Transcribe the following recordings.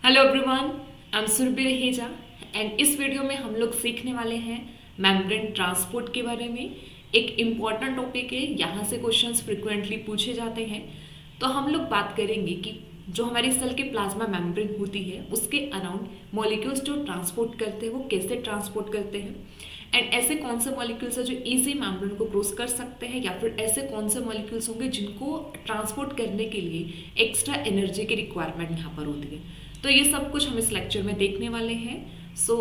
Hello everyone, I am Surabhi Raheja and इस वीडियो में हम लोग सीखने वाले हैं मेम्ब्रेन ट्रांसपोर्ट के बारे में। एक इम्पॉर्टेंट टॉपिक है, यहाँ से क्वेश्चंस फ्रिक्वेंटली पूछे जाते हैं। तो हम लोग बात करेंगे कि जो हमारी सेल की प्लाज्मा मेम्ब्रेन होती है उसके अराउंड मॉलिक्यूल्स जो ट्रांसपोर्ट करते हैं वो कैसे ट्रांसपोर्ट करते हैं, एंड ऐसे कौन से मॉलिक्यूल्स हैं जो इजी मेम्ब्रेन को क्रॉस कर सकते हैं, या फिर ऐसे कौन से मॉलिक्यूल्स होंगे जिनको ट्रांसपोर्ट करने के लिए एक्स्ट्रा एनर्जी की रिक्वायरमेंट यहाँ पर होती है। तो ये सब कुछ हम इस लेक्चर में देखने वाले हैं। सो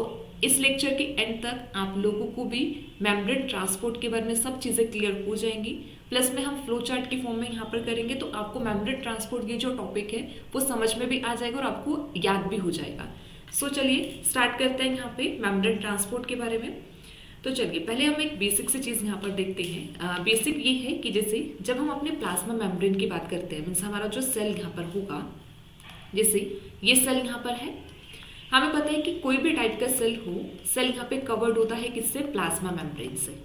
इस लेक्चर के एंड तक आप लोगों को भी मेम्ब्रेन ट्रांसपोर्ट के बारे में सब चीज़ें क्लियर हो जाएंगी। प्लस में हम फ्लो चार्ट के फॉर्म में यहाँ पर करेंगे, तो आपको मेम्ब्रेन ट्रांसपोर्ट ये जो टॉपिक है वो समझ में भी आ जाएगा और आपको याद भी हो जाएगा। सो चलिए स्टार्ट करते हैं यहाँ पे मेम्ब्रेन ट्रांसपोर्ट के बारे में। तो चलिए पहले हम एक बेसिक सी चीज़ यहाँ पर देखते हैं। बेसिक ये है कि जैसे जब हम अपने प्लाज्मा मेम्ब्रेन की बात करते हैं, मीन्स हमारा जो सेल यहाँ पर होगा, जैसे ये सेल यहाँ पर है, हमें पता है कि कोई भी टाइप का सेल हो, सेल यहाँ पे कवर्ड होता है किससे? प्लाज्मा मेम्ब्रेन से।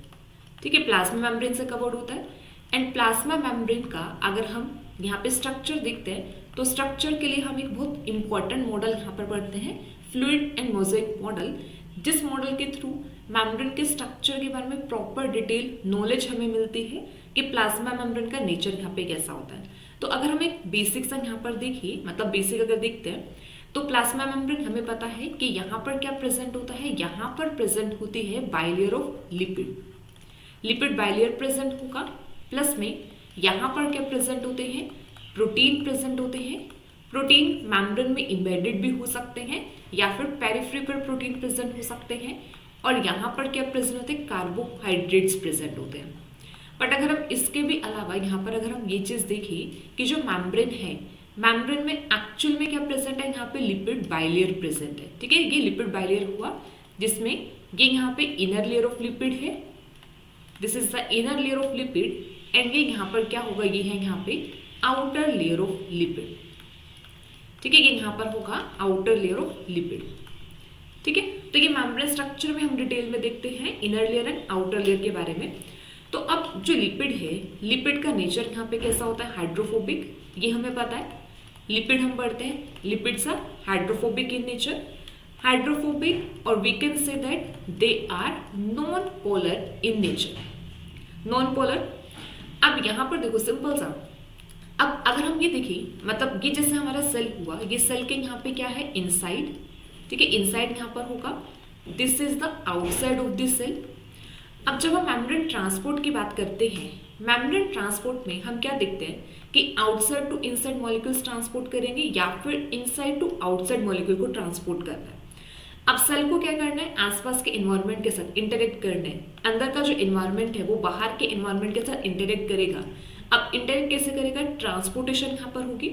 ठीक है, प्लाज्मा मेम्ब्रेन से कवर्ड होता है। एंड प्लाज्मा मेम्ब्रेन का अगर हम यहाँ पे स्ट्रक्चर देखते हैं तो स्ट्रक्चर के लिए हम एक बहुत इंपॉर्टेंट मॉडल यहाँ पर पढ़ते हैं, फ्लूइड एंड मोज़ेक मॉडल, जिस मॉडल के थ्रू मेम्ब्रेन के स्ट्रक्चर के बारे में प्रॉपर डिटेल नॉलेज हमें मिलती है कि प्लाज्मा मेम्ब्रेन का नेचर यहाँ पे कैसा होता है। तो अगर हम एक बेसिक सा यहाँ पर देखिए, मतलब बेसिक अगर देखते हैं तो प्लाज्मा मेम्ब्रेन हमें पता है कि यहाँ पर क्या प्रेजेंट होता है, यहाँ पर प्रेजेंट होती है bilayer of lipid, lipid bilayer present होगा। प्लस में यहाँ पर क्या प्रेजेंट होते हैं? प्रोटीन प्रेजेंट होते हैं। प्रोटीन मेम्ब्रेन में इम्बेडेड भी हो सकते हैं या फिर पेरिफेरी पर प्रोटीन प्रेजेंट हो सकते हैं। और यहाँ पर क्या प्रेजेंट होते हैं? कार्बोहाइड्रेट्स प्रेजेंट होते हैं। बट अगर हम इसके भी अलावा यहाँ पर अगर हम ये चीज़ देखें कि जो मेम्ब्रेन है, मेम्ब्रेन में एक्चुअल में क्या प्रेजेंट है? यहाँ पे लिपिड बाइलेयर प्रेजेंट है। ठीक है, ये लिपिड बाइलेयर हुआ जिसमें ये यहाँ पे इनर लेयर ऑफ लिपिड है, this is the inner layer of lipid. And ये यहाँ पर क्या होगा? ये है यहाँ पे आउटर लेयर ऑफ लिपिड। ठीक है, ये यहाँ पर होगा आउटर लेयर ऑफ लिपिड। ठीक है, तो ये मेम्ब्रेन स्ट्रक्चर में हम डिटेल में देखते हैं inner layer and outer layer के बारे में। तो अब जो लिपिड है, लिपिड का नेचर यहाँ पे कैसा होता है? हाइड्रोफोबिक, ये हमें पता है। लिपिड हम पढ़ते हैं, lipids are hydrophobic in nature, hydrophobic, और we can say that they are non polar in nature, non polar. अब यहाँ पर देखो सिंपल सा, अब अगर हम ये देखें, मतलब ये जैसे हमारा सेल हुआ, ये सेल के यहाँ पे क्या है? इनसाइड। ठीक है, इनसाइड यहाँ पर होगा, this is the outside of this cell. अब जब हम मेम्ब्रेन ट्रांसपोर्ट की बात करते हैं, मेम्ब्रेन ट्रांसपोर्ट में हम क्या देखते हैं कि outside to inside molecules transport करेंगे या फिर इनसाइड टू आउटसाइड मॉलिक्यूल को ट्रांसपोर्ट करना है। अब सेल को क्या करना है? आसपास के एनवायरनमेंट के साथ इंटरेक्ट करना है। अंदर का जो एनवायरनमेंट है वो बाहर के एनवायरनमेंट के साथ इंटरेक्ट करेगा। अब इंटरेक्ट कैसे करेगा? ट्रांसपोर्टेशन यहाँ पर होगी,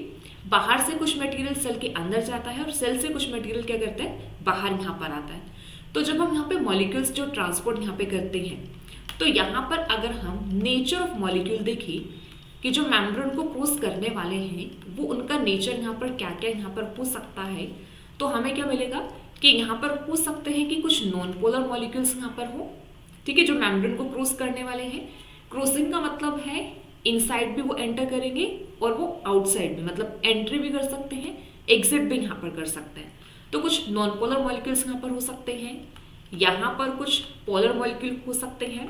बाहर से कुछ मटेरियल सेल के अंदर जाता है और सेल से कुछ मटेरियल क्या करता है? बाहर यहाँ पर आता है। तो जब हम यहाँ पे मॉलिक्यूल्स जो ट्रांसपोर्ट यहाँ पे करते हैं, तो यहाँ पर अगर हम नेचर ऑफ मॉलिक्यूल देखें कि जो मेम्ब्रेन को क्रॉस करने वाले हैं वो उनका नेचर यहाँ पर क्या क्या यहाँ पर हो सकता है, तो हमें क्या मिलेगा कि यहाँ पर हो सकते हैं कि कुछ नॉन पोलर मॉलिक्यूल्स यहाँ पर हो। ठीक है, जो मेम्ब्रेन को क्रॉस करने वाले हैं, क्रॉसिंग का मतलब है इनसाइड भी वो एंटर करेंगे और वो आउटसाइड भी, मतलब एंट्री भी कर सकते हैं, एग्जिट भी यहाँ पर कर सकते हैं। तो कुछ नॉन पोलर मॉलिक्यूल्स यहाँ पर हो सकते हैं, यहाँ पर कुछ पोलर मॉलिक्यूल हो सकते हैं।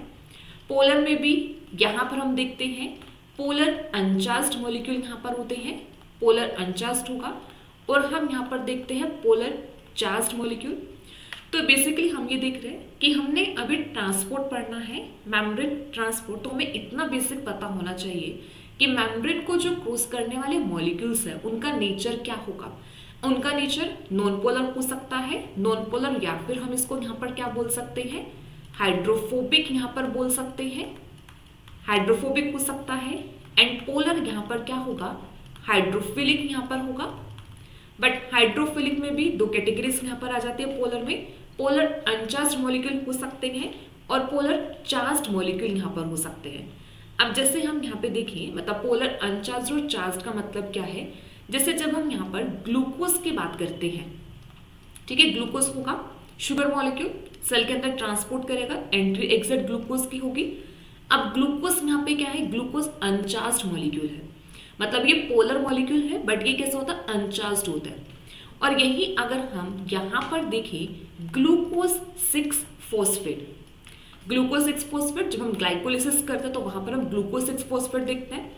पोलर में भी यहाँ पर हम देखते हैं पोलर अनचार्ज्ड मॉलिक्यूल यहाँ पर होते हैं, पोलर अनचार्ज्ड होगा, और हम यहाँ पर देखते हैं पोलर चार्ज्ड मॉलिक्यूल। तो बेसिकली हम ये देख रहे हैं कि हमने अभी ट्रांसपोर्ट पढ़ना है, मेम्ब्रेन ट्रांसपोर्ट, तो हमें इतना बेसिक पता होना चाहिए कि मेम्ब्रेन को जो क्रॉस करने वाले मॉलिक्यूल्स हैं उनका नेचर क्या होगा। उनका नेचर नॉन पोलर हो सकता है, नॉन पोलर, या फिर हम इसको यहाँ पर क्या बोल सकते हैं? हाइड्रोफोबिक यहाँ पर बोल सकते हैं, हाइड्रोफोबिक हो सकता है। एंड पोलर यहाँ पर क्या होगा? हाइड्रोफिलिक यहाँ पर होगा। बट हाइड्रोफिलिक में भी दो कैटेगरीज यहाँ पर आ जाती है पोलर में, पोलर अनचार्ज्ड मॉलिक्यूल हो सकते हैं और पोलर चार्ज्ड मॉलिक्यूल यहाँ पर हो सकते हैं। अब जैसे हम यहाँ पे देखिए, मतलब पोलर अनचार्ज्ड और चार्ज्ड का मतलब क्या है? जैसे जब हम यहाँ पर ग्लूकोज की बात करते हैं, ठीक है, ग्लूकोज होगा शुगर मॉलिक्यूल, सेल के अंदर ट्रांसपोर्ट करेगा, एंट्री एग्जिट ग्लूकोज की होगी। अब ग्लूकोज यहाँ पे क्या है? ग्लूकोज अनचार्ज्ड मॉलिक्यूल है, मतलब ये पोलर मॉलिक्यूल है बट ये कैसा होता है? अनचार्ज्ड होता है। और यही अगर हम यहाँ पर देखें ग्लूकोज 6 फॉस्फेट, ग्लूकोज 6 फॉस्फेट जब हम ग्लाइकोलिसिस करते हैं तो वहां पर हम ग्लूकोज 6 फॉस्फेट देखते हैं।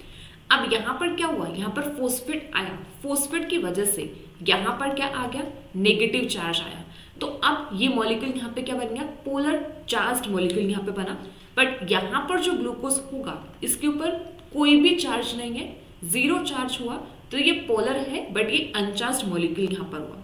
अब यहाँ पर क्या हुआ, यहाँ पर फॉस्फेट आया, फॉस्फेट की वजह से यहाँ पर क्या आ गया, नेगेटिव चार्ज आया। तो अब ये मॉलिक्यूल यहाँ पे क्या बन गया, पोलर चार्ज्ड मॉलिक्यूल यहाँ पे बना। बट यहाँ पर जो ग्लूकोज होगा इसके ऊपर कोई भी चार्ज नहीं है, जीरो चार्ज हुआ, तो ये पोलर है बट ये अनचार्ज्ड मॉलिक्यूल यहाँ पर हुआ।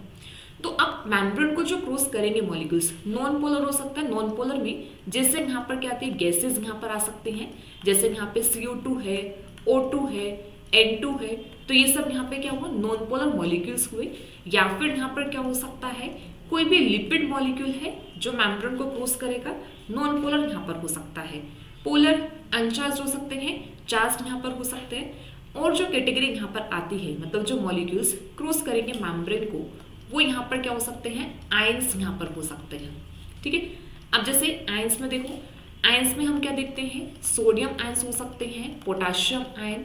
तो अब मेम्ब्रेन को जो क्रॉस करेंगे मॉलिक्यूल्स नॉन पोलर हो सकता है। नॉन पोलर में जैसे यहाँ पर क्या आती है, गैसेस यहाँ पर आ सकते हैं, जैसे यहाँ पे CO2 है, O2 है, N2 है, तो ये सब यहाँ पे क्या हुआ, नॉन पोलर मॉलिक्यूल्स हुए। या फिर यहाँ पर क्या हो सकता है, कोई भी लिपिड मॉलिक्यूल है जो मेम्ब्रेन को क्रॉस करेगा, नॉन पोलर यहाँ पर हो सकता है। पोलर अनचार्ज हो सकते हैं, चार्ज यहाँ पर हो सकते हैं। और जो कैटेगरी यहाँ पर आती है, मतलब जो मॉलिक्यूल्स क्रॉस करेंगे मेम्ब्रेन को, वो यहाँ पर क्या हो सकते हैं, आयंस यहाँ पर हो सकते हैं। ठीक है, अब जैसे आयंस में देखो, आयंस में हम क्या देखते हैं, सोडियम आयंस हो सकते हैं, पोटाशियम आयन,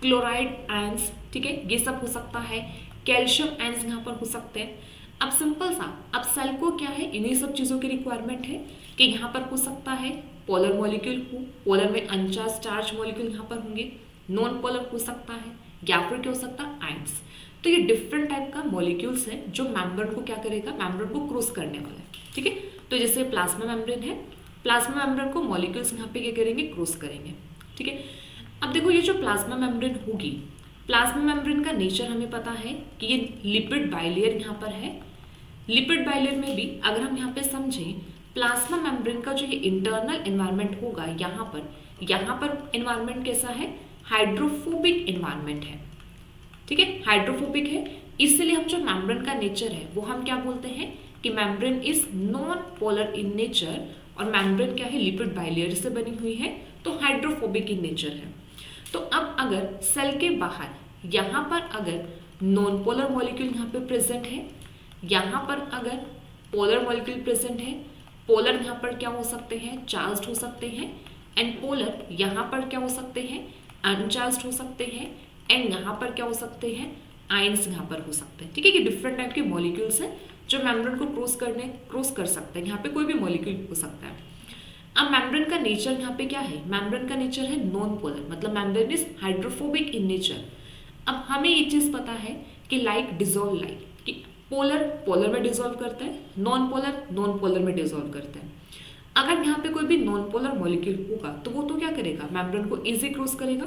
क्लोराइड आयंस, ठीक है, ये सब हो सकता है। कैल्शियम आयंस यहाँ पर हो सकते हैं। अब सिंपल सा, अब सेल को क्या है, इन्हीं सब चीज़ों की रिक्वायरमेंट है कि यहाँ पर हो सकता है पोलर मॉलिक्यूल हो, पोलर में अनचार्ज चार्ज मॉलिक्यूल यहाँ पर होंगे, नॉन पोलर हो सकता है, या फिर क्या हो सकता है, आयंस। तो ये डिफरेंट टाइप का मॉलिक्यूल्स है जो मेम्ब्रेन को क्या करेगा, मेम्ब्रेन को क्रॉस करने वाला है। ठीक है, तो जैसे प्लाज्मा मेम्ब्रेन है, प्लाज्मा मेम्ब्रेन को मॉलिक्यूल्स यहाँ पे क्या करेंगे, क्रॉस करेंगे। ठीक है, अब देखो ये जो प्लाज्मा मेम्ब्रेन होगी, प्लाज्मा मेम्ब्रेन का नेचर हमें पता है कि ये लिपिड बाइलेयर यहाँ पर है। लिपिड बाइलेयर में भी अगर हम यहाँ पे समझें, प्लाज्मा मेम्ब्रेन का जो ये इंटरनल एनवायरनमेंट होगा, यहाँ पर एनवायरनमेंट कैसा है, हाइड्रोफोबिक एनवायरनमेंट है। ठीक है, हाइड्रोफोबिक है, इसलिए हम जो मेम्ब्रेन का नेचर है वो हम क्या बोलते हैं कि membrane is non polar in nature, और मेम्ब्रेन क्या है, लिपिड बाइलेयर से बनी हुई है, तो हाइड्रोफोबिक इन नेचर है। तो अब अगर सेल के बाहर यहाँ पर अगर नॉन पोलर मॉलिक्यूल यहाँ पे प्रेजेंट है, यहाँ पर अगर पोलर मॉलिक्यूल प्रेजेंट है, पोलर यहाँ पर क्या हो सकते हैं, चार्ज्ड हो सकते हैं, एंड पोलर यहाँ पर क्या हो सकते हैं, अनचार्ज्ड हो सकते हैं, एंड यहाँ पर क्या हो सकते हैं, आयंस यहाँ पर हो सकते हैं। ठीक है, कि डिफरेंट टाइप के मॉलिक्यूल्स हैं जो मेम्ब्रेन को क्रॉस कर सकते हैं। यहाँ पे कोई भी मॉलिक्यूल हो सकता है। अब मेम्ब्रेन का नेचर यहाँ पे क्या है, मेम्ब्रेन का नेचर है नॉन पोलर, मतलब membrane is hydrophobic in nature. अब हमें ये चीज़ पता है कि लाइक डिजोल्व, लाइक कि पोलर में डिजोल्व करते हैं, नॉन पोलर में डिजोल्व करते हैं। अगर यहाँ पे कोई भी नॉन पोलर मॉलिक्यूल होगा तो वो तो क्या करेगा, मेम्ब्रेन को इजी क्रॉस करेगा,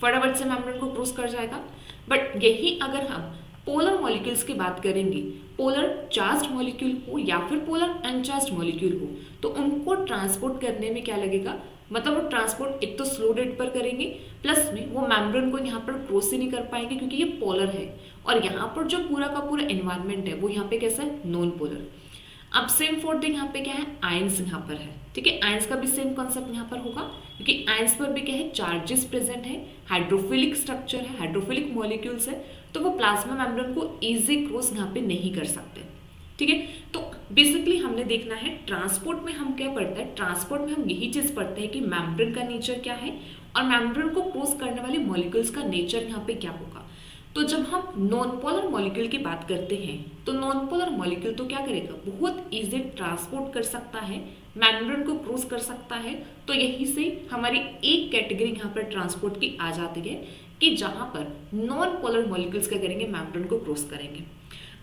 फटाफट से मेम्ब्रेन को क्रॉस कर जाएगा। बट यही अगर हम पोलर मॉलिक्यूल्स की बात करेंगे, पोलर चार्ज्ड मॉलिक्यूल हो या फिर पोलर अनचार्ज्ड मॉलिक्यूल हो, तो उनको ट्रांसपोर्ट करने में क्या लगेगा, मतलब वो ट्रांसपोर्ट एक तो स्लो रेट पर करेंगे, प्लस में वो मेम्ब्रेन को यहाँ पर क्रॉस ही नहीं कर पाएंगे क्योंकि ये पोलर है, और यहाँ पर जो पूरा का पूरा एनवायरनमेंट है वो यहाँ पे कैसा है, नॉन पोलर। अब सेम फोर्थ थिंग यहाँ पे क्या है, आयंस यहाँ पर है। ठीक है, आयंस का भी सेम कॉन्सेप्ट यहाँ पर होगा क्योंकि आयंस पर भी क्या है, चार्जेस प्रेजेंट है, हाइड्रोफिलिक स्ट्रक्चर है, हाइड्रोफिलिक मॉलिक्यूल्स है, तो वो प्लाज्मा मेम्ब्रेन को इजी क्रॉस यहाँ पे नहीं कर सकते। ठीक है, तो बेसिकली हमने देखना है ट्रांसपोर्ट में हम क्या पढ़ते हैं, ट्रांसपोर्ट में हम यही चीज पढ़ते हैं कि मेम्ब्रेन का नेचर क्या है और मेम्ब्रेन को क्रॉस करने वाले मॉलिक्यूल्स का नेचर यहाँ पे क्या होगा। तो जब हम नॉन पोलर मॉलिक्यूल की बात करते हैं तो नॉन पोलर मॉलिक्यूल तो क्या करेगा, बहुत इजी ट्रांसपोर्ट कर सकता है, मेम्ब्रेन को क्रॉस कर सकता है। तो यही से हमारी एक कैटेगरी यहाँ पर ट्रांसपोर्ट की आ जाती है कि जहाँ पर नॉन पोलर मॉलिक्यूल्स क्या करेंगे, मेम्ब्रेन को क्रॉस करेंगे।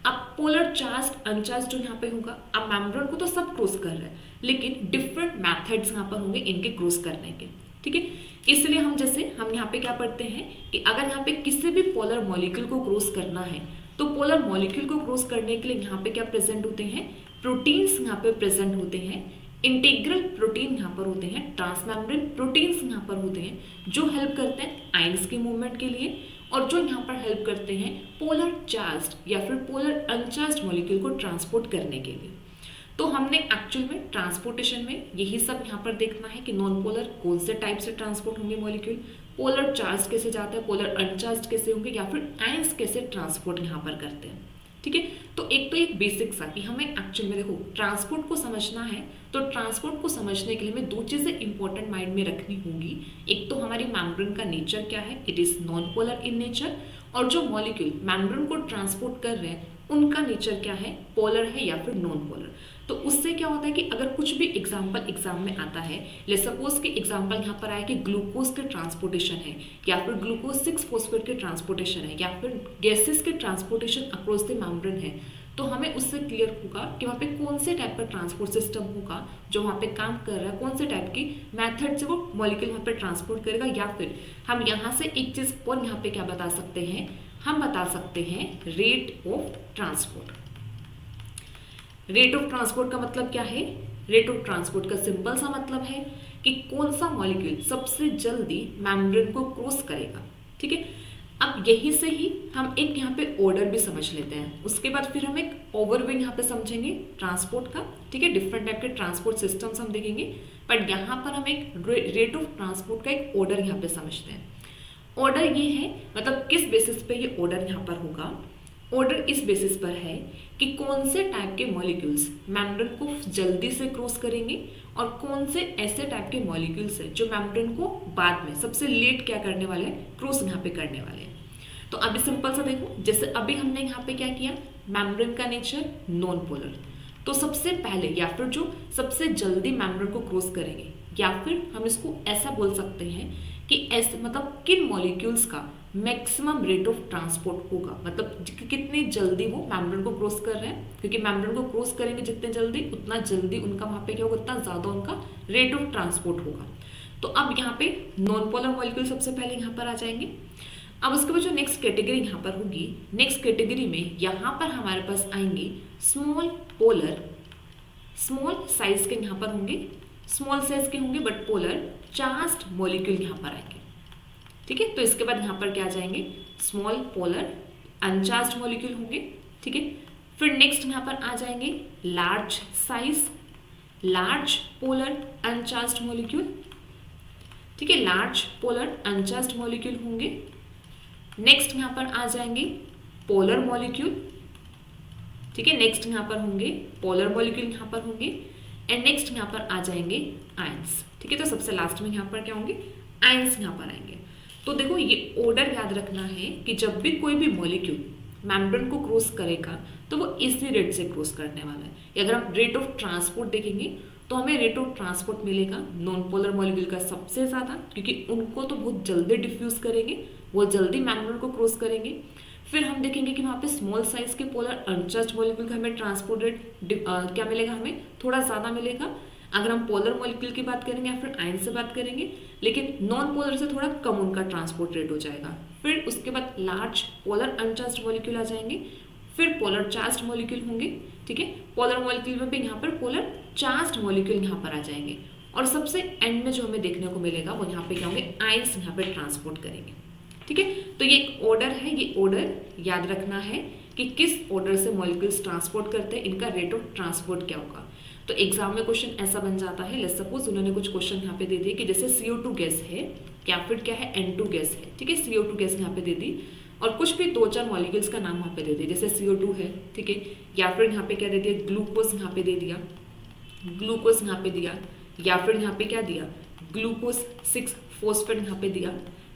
अब पोलर चार्ज्ड अनचार्ज्ड जो यहाँ पे होगा, अब मेम्ब्रेन को तो सब क्रॉस कर रहे हैं लेकिन डिफरेंट मेथड्स यहाँ पर होंगे इनके क्रॉस करने के। ठीक है, इसलिए हम यहाँ पे क्या पढ़ते हैं कि अगर यहाँ पे किसी भी पोलर मॉलिक्यूल को क्रॉस करना है तो पोलर मॉलिक्यूल को क्रॉस करने के लिए यहाँ पे क्या प्रेजेंट होते हैं, प्रोटीन्स यहाँ पे प्रेजेंट होते हैं, इंटीग्रल प्रोटीन यहाँ पर होते हैं, ट्रांसमेम्ब्रेन प्रोटीन्स यहाँ पर होते हैं जो हेल्प करते हैं आयंस की मूवमेंट के लिए, और जो यहाँ पर हेल्प करते हैं पोलर चार्ज्ड या फिर पोलर अनचार्ज्ड मॉलिक्यूल को ट्रांसपोर्ट करने के लिए। तो हमने एक्चुअल में ट्रांसपोर्टेशन में यही सब यहाँ पर देखना है कि नॉन पोलर कौन से टाइप से ट्रांसपोर्ट होंगे मॉलिक्यूल, पोलर चार्ज कैसे जाता है, पोलर अनचार्ज कैसे होंगे, या फिर आयंस कैसे ट्रांसपोर्ट यहाँ पर करते हैं। ठीक है, तो एक बेसिक सा कि हमें एक्चुअल में देखो ट्रांसपोर्ट को समझना है, तो ट्रांसपोर्ट को समझने के लिए हमें दो चीज़ें इंपॉर्टेंट माइंड में रखनी होंगी। एक तो हमारी मेम्ब्रेन का नेचर क्या है, it is non polar in nature, और जो मॉलिक्यूल मेम्ब्रेन को ट्रांसपोर्ट कर रहे हैं उनका नेचर क्या है, पोलर है या फिर नॉन पोलर। तो उससे क्या होता है कि अगर कुछ भी एग्जाम्पल एग्जाम में आता है, ले सपोज कि एग्जाम्पल यहाँ पर आया कि ग्लूकोज के ट्रांसपोर्टेशन है, या फिर ग्लूकोज 6-फॉस्फेट के ट्रांसपोर्टेशन है, या फिर गैसेस के ट्रांसपोर्टेशन अक्रॉस द मेम्ब्रेन है, तो हमें उससे क्लियर होगा कि वहाँ पे कौन से टाइप का ट्रांसपोर्ट सिस्टम होगा जो वहाँ पे काम कर रहा है, कौन से टाइप की मेथड से वो मॉलिक्यूल वहाँ पे ट्रांसपोर्ट करेगा। या फिर हम यहाँ से एक चीज़ और यहाँ पे क्या बता सकते हैं, हम बता सकते हैं rate of transport. Rate of transport का मतलब क्या है, रेट ऑफ ट्रांसपोर्ट का सिंपल सा मतलब है कि कौन सा मॉलिक्यूल सबसे जल्दी मेम्ब्रेन को क्रॉस करेगा। ठीक है, अब यही से ही हम एक यहाँ पे ऑर्डर भी समझ लेते हैं, उसके बाद फिर हम एक ओवरव्यू यहाँ पे समझेंगे ट्रांसपोर्ट का। ठीक है, डिफरेंट टाइप के ट्रांसपोर्ट सिस्टम्स हम देखेंगे, बट यहाँ पर हम एक रेट ऑफ ट्रांसपोर्ट का एक ऑर्डर यहाँ पे समझते हैं। ऑर्डर ये है, मतलब किस बेसिस पे ये ऑर्डर यहाँ पर होगा। ऑर्डर इस बेसिस पर है कि कौन से टाइप के मॉलिक्यूल्स मेम्ब्रेन को जल्दी से क्रॉस करेंगे और कौन से ऐसे टाइप के मॉलिक्यूल्स हैं जो मेम्ब्रेन को बाद में सबसे लेट क्या करने वाले हैं, क्रॉस यहाँ पे करने वाले हैं। तो अभी सिंपल सा देखो, जैसे अभी हमने यहाँ पे क्या किया, मेम्ब्रेन का नेचर नॉन पोलर, तो सबसे पहले या फिर जो सबसे जल्दी मेम्ब्रेन को क्रॉस करेंगे, या फिर हम इसको ऐसा बोल सकते हैं कि ऐसे मतलब किन मॉलिक्यूल्स का मैक्सिमम रेट ऑफ ट्रांसपोर्ट होगा, मतलब कितनी जल्दी वो मेम्ब्रेन को क्रॉस कर रहे हैं, क्योंकि मेम्ब्रेन को क्रॉस करेंगे जितने जल्दी उतना जल्दी उनका वहाँ पे क्या होगा, उतना ज़्यादा उनका रेट ऑफ ट्रांसपोर्ट होगा। तो अब यहाँ पे नॉन पोलर मॉलिक्यूल सबसे पहले यहाँ पर आ जाएंगे। अब उसके बाद जो नेक्स्ट कैटेगरी यहाँ पर होगी, नेक्स्ट कैटेगरी में यहाँ पर हमारे पास आएंगे स्मॉल पोलर, स्मॉल साइज के यहाँ पर होंगे, स्मॉल साइज के होंगे बट पोलर चार्ज्ड मॉलिक्यूल यहाँ पर आएंगे। ठीक है, तो इसके बाद यहाँ पर क्या आ जाएंगे, स्मॉल पोलर अनचार्ज्ड मॉलिक्यूल होंगे। ठीक है, फिर नेक्स्ट यहाँ पर आ जाएंगे large size, large polar uncharged molecule. ठीक है, लार्ज पोलर अनचार्ज्ड मॉलिक्यूल होंगे। नेक्स्ट यहाँ पर आ जाएंगे पोलर मॉलिक्यूल। ठीक है, नेक्स्ट यहाँ पर होंगे पोलर मॉलिक्यूल यहाँ पर होंगे, एंड नेक्स्ट यहाँ पर आ जाएंगे आयंस। ठीक है, तो सबसे लास्ट में यहाँ पर क्या होंगे, आयंस यहाँ पर आएंगे। तो देखो ये ऑर्डर याद रखना है कि जब भी कोई भी मॉलिक्यूल मेम्ब्रेन को क्रॉस करेगा तो वो इसी रेट से क्रॉस करने वाला है। अगर हम रेट ऑफ ट्रांसपोर्ट देखेंगे तो हमें रेट ऑफ ट्रांसपोर्ट मिलेगा नॉन पोलर मॉलिक्यूल का सबसे ज़्यादा, क्योंकि उनको तो बहुत जल्दी डिफ्यूज करेंगे, वो जल्दी मेम्ब्रेन को क्रॉस करेंगे। फिर हम देखेंगे कि वहाँ पे स्मॉल साइज के पोलर अनचार्ज्ड मॉलिक्यूल का हमें ट्रांसपोर्ट रेट क्या मिलेगा, हमें थोड़ा ज़्यादा मिलेगा अगर हम पोलर मॉलिक्यूल की बात करेंगे या फिर आयन से बात करेंगे, लेकिन नॉन पोलर से थोड़ा कम उनका ट्रांसपोर्ट रेट हो जाएगा। फिर उसके बाद लार्ज पोलर अनचार्ज्ड मॉलिक्यूल आ जाएंगे, फिर पोलर चार्ज्ड मॉलिक्यूल होंगे। ठीक है, पोलर मॉलिक्यूल में भी यहाँ पर पोलर चार्ज्ड मॉलिक्यूल यहाँ पर आ जाएंगे, और सबसे एंड में जो हमें देखने को मिलेगा वो यहाँ पे क्या होंगे, आयंस यहाँ पे ट्रांसपोर्ट करेंगे। ठीक है, तो ये एक ऑर्डर है, ये ऑर्डर याद रखना है कि किस ऑर्डर से मॉलिक्यूल्स ट्रांसपोर्ट करते हैं, इनका रेट ऑफ ट्रांसपोर्ट क्या होगा। तो एग्जाम में क्वेश्चन ऐसा बन जाता है, लेट्स सपोज उन्होंने कुछ क्वेश्चन यहाँ पे दे दिए कि जैसे CO2 गैस है या फिर क्या है N2 गैस है। ठीक है, CO2 गैस यहाँ पे दे दी और कुछ भी 2-4 मॉलिक्यूल्स का नाम वहाँ पे दे दिया, जैसे CO2 है। ठीक है, या फिर यहाँ पे क्या दे दिया, ग्लूकोज यहाँ पे दे दिया, ग्लूकोज यहाँ पे दिया, या फिर यहाँ पे क्या दिया, ग्लूकोज 6-फॉस्फेट यहाँ पे दिया,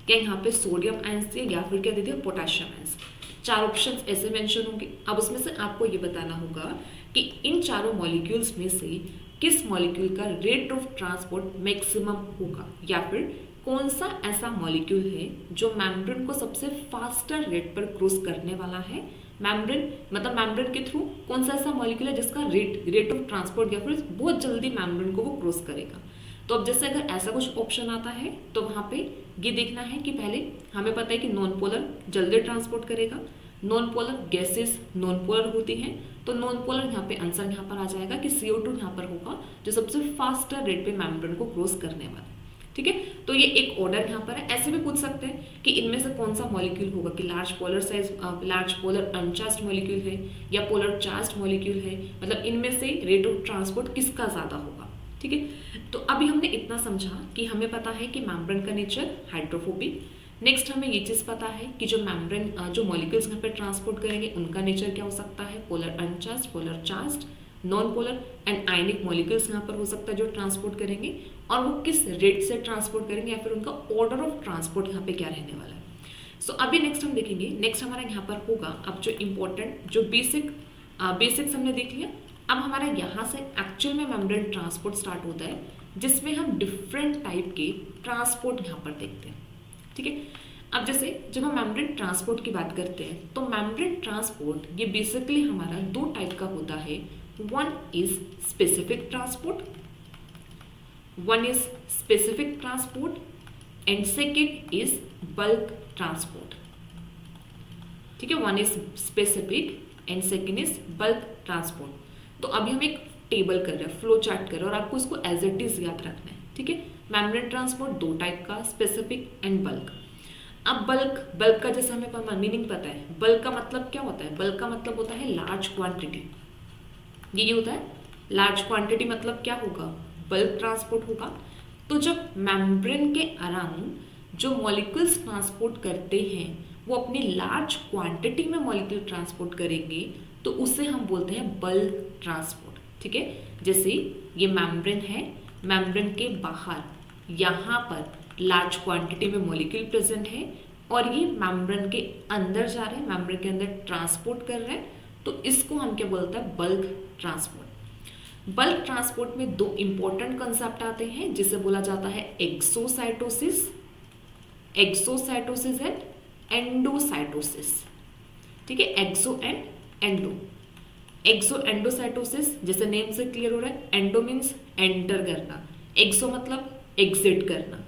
क्या यहाँ पे सोडियम आयंस दिया, या फिर क्या दे दिया, पोटेशियम आयंस। 4 ऑप्शंस ऐसे मेंशन होंगे। अब उसमें से आपको ये बताना होगा कि इन चारों मॉलिक्यूल्स में से किस मॉलिक्यूल का रेट ऑफ ट्रांसपोर्ट मैक्सिमम होगा, या फिर कौन सा ऐसा मॉलिक्यूल है जो मेम्ब्रेन को सबसे फास्टर रेट पर क्रॉस करने वाला है। मेम्ब्रेन मतलब मेम्ब्रेन के थ्रू कौन सा ऐसा मॉलिक्यूल है जिसका रेट ऑफ ट्रांसपोर्ट या फिर बहुत जल्दी मेम्ब्रेन को वो क्रॉस करेगा। तो अब जैसे अगर ऐसा कुछ ऑप्शन आता है तो वहाँ पे ये देखना है कि पहले हमें पता है कि नॉन पोलर जल्दी ट्रांसपोर्ट करेगा, non polar gases non polar होती हैं, तो नॉन पोलर यहाँ पे आंसर यहाँ पर आ जाएगा कि CO2 यहाँ पर होगा जो सबसे फास्टर रेट पे मेम्ब्रेन को क्रॉस करने वाला है। ठीक है, तो ये एक ऑर्डर यहाँ पर है। ऐसे भी पूछ सकते हैं कि इनमें से कौन सा मॉलिक्यूल होगा, कि large polar size large polar uncharged molecule है या पोलर चार्ज्ड मॉलिक्यूल है, मतलब इनमें से रेट ऑफ ट्रांसपोर्ट किसका ज़्यादा होगा। ठीक है, तो अभी हमने इतना समझा कि हमें पता है कि मेम्ब्रेन का नेचर हाइड्रोफोबिक। नेक्स्ट हमें ये चीज़ पता है कि जो मेम्ब्रेन जो मॉलिक्यूल्स यहाँ पे ट्रांसपोर्ट करेंगे उनका नेचर क्या हो सकता है, polar uncharged, polar charged, non polar and ionic molecules यहाँ पर हो सकता है जो ट्रांसपोर्ट करेंगे, और वो किस रेट से ट्रांसपोर्ट करेंगे या फिर उनका ऑर्डर ऑफ ट्रांसपोर्ट यहाँ पे क्या रहने वाला है। सो अभी नेक्स्ट हम देखेंगे, नेक्स्ट हमारा यहाँ पर होगा अब जो इम्पोर्टेंट जो बेसिक्स हमने देख लिया। अब हमारा यहाँ से एक्चुअल में मेम्ब्रेन ट्रांसपोर्ट स्टार्ट होता है, जिसमें हम डिफरेंट टाइप के ट्रांसपोर्ट यहाँ पर देखते हैं। ठीक है, अब जैसे जब हम मेम्ब्रेन ट्रांसपोर्ट की बात करते हैं तो मेम्ब्रेन ट्रांसपोर्ट ये बेसिकली हमारा दो टाइप का होता है। One is specific transport and second is bulk transport. ठीक है, one is specific and second is bulk transport. तो अभी हम एक टेबल कर रहे हैं, फ्लो चार्ट कर रहे हैं, और आपको इसको एज इट इज याद रखना है। ठीक है, मेम्ब्रेन ट्रांसपोर्ट दो टाइप का, स्पेसिफिक एंड बल्क। अब बल्क का जैसे हमें मीनिंग पता है, बल्क का मतलब क्या होता है? बल्क का मतलब होता है लार्ज क्वांटिटी। ये होता है लार्ज क्वांटिटी, मतलब क्या होगा? बल्क ट्रांसपोर्ट होगा। तो जब मेम्ब्रेन के अराउंड जो मॉलिक्यूल्स ट्रांसपोर्ट करते हैं वो अपनी लार्ज क्वांटिटी में मॉलिक्यूल ट्रांसपोर्ट करेंगे, तो उसे हम बोलते हैं बल्क ट्रांसपोर्ट। ठीक है, जैसे ये मेम्ब्रेन है, मेम्ब्रेन के बाहर यहाँ पर लार्ज क्वांटिटी में मॉलिक्यूल प्रेजेंट है और ये मेम्ब्रेन के अंदर जा रहे हैं, मेम्ब्रेन के अंदर ट्रांसपोर्ट कर रहे हैं, तो इसको हम क्या बोलते हैं? Bulk transport. बल्क ट्रांसपोर्ट में दो इंपॉर्टेंट कंसेप्ट आते हैं, जिसे बोला जाता है एक्सोसाइटोसिस एंड एंडोसाइटोसिस। ठीक है, एक्सो एंड एंडो। एक्सो एंडोसाइटोसिस जैसे नेम से क्लियर हो रहा है, एंडो मीन्स एंटर करना, एक्सो मतलब एग्जिट करना।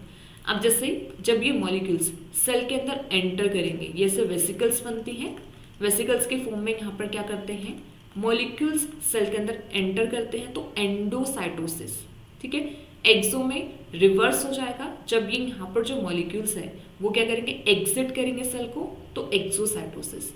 अब जैसे जब ये मॉलिक्यूल्स सेल के अंदर एंटर करेंगे, ये से वेसिकल्स बनती हैं, वेसिकल्स के फॉर्म में यहाँ पर क्या करते हैं? मॉलिक्यूल्स सेल के अंदर एंटर करते हैं, तो एंडोसाइटोसिस। ठीक है, एक्सो में रिवर्स हो जाएगा, जब ये यहाँ पर जो मॉलिक्यूल्स है वो क्या करेंगे? एग्जिट करेंगे सेल को, तो एक्सोसाइटोसिस।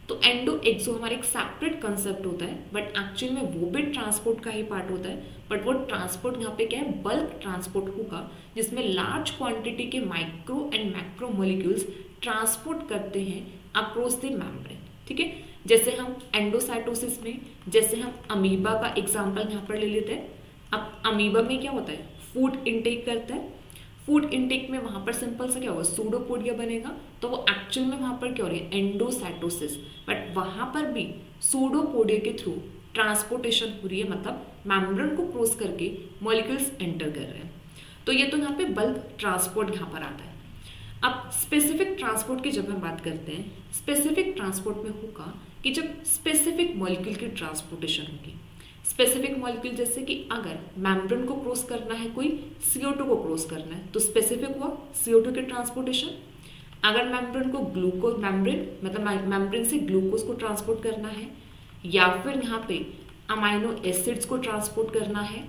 तो एंडो एक्सो हमारा एक सेपरेट कंसेप्ट होता है, बट एक्चुअल में वो भी ट्रांसपोर्ट का ही पार्ट होता है। बट वो ट्रांसपोर्ट यहाँ पे क्या है? बल्क ट्रांसपोर्ट होगा, जिसमें लार्ज क्वांटिटी के micro and macro molecules transport करते हैं अक्रॉस द मेम्ब्रेन। ठीक है, जैसे हम एंडोसाइटोसिस में, जैसे हम अमीबा का एग्जाम्पल यहाँ पर ले लेते हैं। अब अमीबा में क्या होता है? फूड इनटेक करता है। फूड इनटेक में वहाँ पर सिंपल सा क्या होगा? सूडोपोडिया बनेगा, तो वो एक्चुअल में वहाँ पर क्या हो रही है? एंडोसाइटोसिस। बट वहाँ पर भी सूडोपोडिया के थ्रू ट्रांसपोर्टेशन हो रही है, मतलब मेम्ब्रेन को क्रॉस करके मॉलिक्यूल्स एंटर कर रहे हैं। तो ये तो यहाँ पे बल्क ट्रांसपोर्ट यहाँ पर आता है। अब स्पेसिफिक ट्रांसपोर्ट की जब हम बात करते हैं, स्पेसिफिक ट्रांसपोर्ट में होगा कि जब स्पेसिफिक मॉलिक्यूल की ट्रांसपोर्टेशन होगी। स्पेसिफिक मॉलिक्यूल जैसे कि अगर मेम्ब्रेन को क्रॉस करना है, कोई CO2 को क्रॉस करना है, तो स्पेसिफिक हुआ CO2 की ट्रांसपोर्टेशन। अगर मेम्ब्रेन को मेम्ब्रेन से ग्लूकोज को ट्रांसपोर्ट करना है, या फिर यहाँ पे अमाइनो एसिड्स को ट्रांसपोर्ट करना है,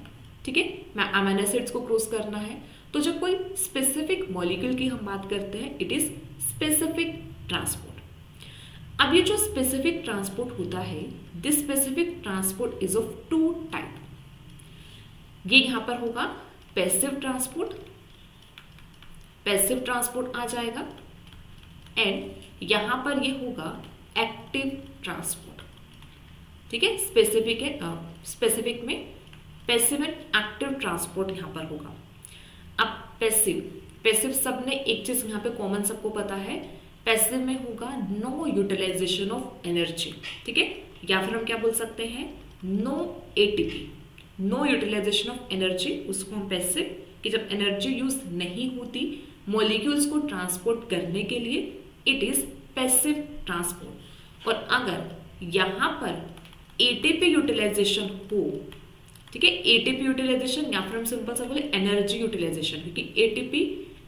ठीक है, अमाइनो एसिड्स को क्रॉस करना है, तो जब कोई स्पेसिफिक मॉलिक्यूल की हम बात करते हैं, इट इज स्पेसिफिक ट्रांसपोर्ट। अब ये जो स्पेसिफिक ट्रांसपोर्ट होता है, this specific transport is of two type. ये यहां पर होगा पैसिव ट्रांसपोर्ट आ जाएगा, एंड यहां पर ये होगा एक्टिव ट्रांसपोर्ट। ठीक है, स्पेसिफिक में पैसिव एंड एक्टिव ट्रांसपोर्ट यहां पर होगा। अब पैसिव सब ने एक चीज यहां पे कॉमन सबको पता है, पैसिव में होगा नो यूटिलाइजेशन ऑफ एनर्जी। ठीक है, या फिर हम क्या बोल सकते हैं? No ATP, no utilization of energy, उसको हम पैसिव, कि जब एनर्जी यूज नहीं होती मॉलिक्यूल्स को ट्रांसपोर्ट करने के लिए, इट इज पैसिव ट्रांसपोर्ट। और अगर यहाँ पर ATP यूटिलाइजेशन हो, ठीक है, ATP यूटिलाइजेशन या फिर हम सिंपल सा बोले एनर्जी यूटिलाइजेशन, क्योंकि ATP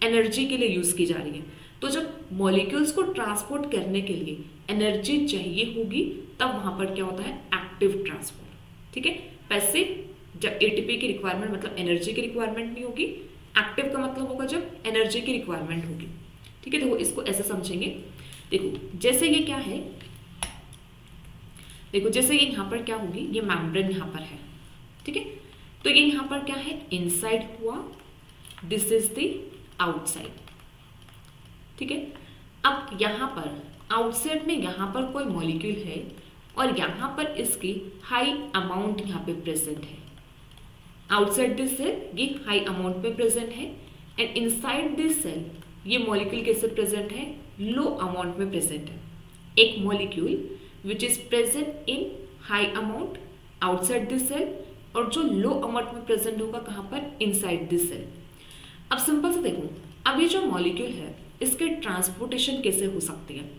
एनर्जी के लिए यूज की जा रही है, तो जब मॉलिक्यूल्स को ट्रांसपोर्ट करने के लिए एनर्जी चाहिए होगी, तब वहां पर क्या होता है? Active transport. ठीक है, पैसिव जब ATP की रिक्वायरमेंट मतलब एनर्जी की रिक्वायरमेंट नहीं होगी, एक्टिव का मतलब होगा जब एनर्जी की रिक्वायरमेंट होगी। ठीक है, देखो इसको ऐसे समझेंगे। देखो जैसे ये क्या है, देखो जैसे ये यहाँ पर क्या होगी, ये मेम्ब्रेन यहाँ पर है। ठीक है, तो ये यहाँ पर क्या है? इनसाइड हुआ, दिस इज द आउटसाइड। ठीक है, अब यहाँ पर आउटसाइड में यहाँ पर कोई मॉलिक्यूल है और यहाँ पर इसकी हाई अमाउंट यहाँ पे प्रेजेंट है। आउटसाइड दिस सेल ये हाई अमाउंट में प्रेजेंट है, एंड इनसाइड दिस सेल ये मॉलिक्यूल कैसे प्रेजेंट है? लो अमाउंट में प्रेजेंट है। एक molecule which is present in high amount outside this cell, और जो लो अमाउंट में प्रेजेंट होगा कहाँ पर, इनसाइड दिस सेल। अब सिंपल से देखो, अब ये जो मॉलिक्यूल है इसके ट्रांसपोर्टेशन कैसे हो सकती है।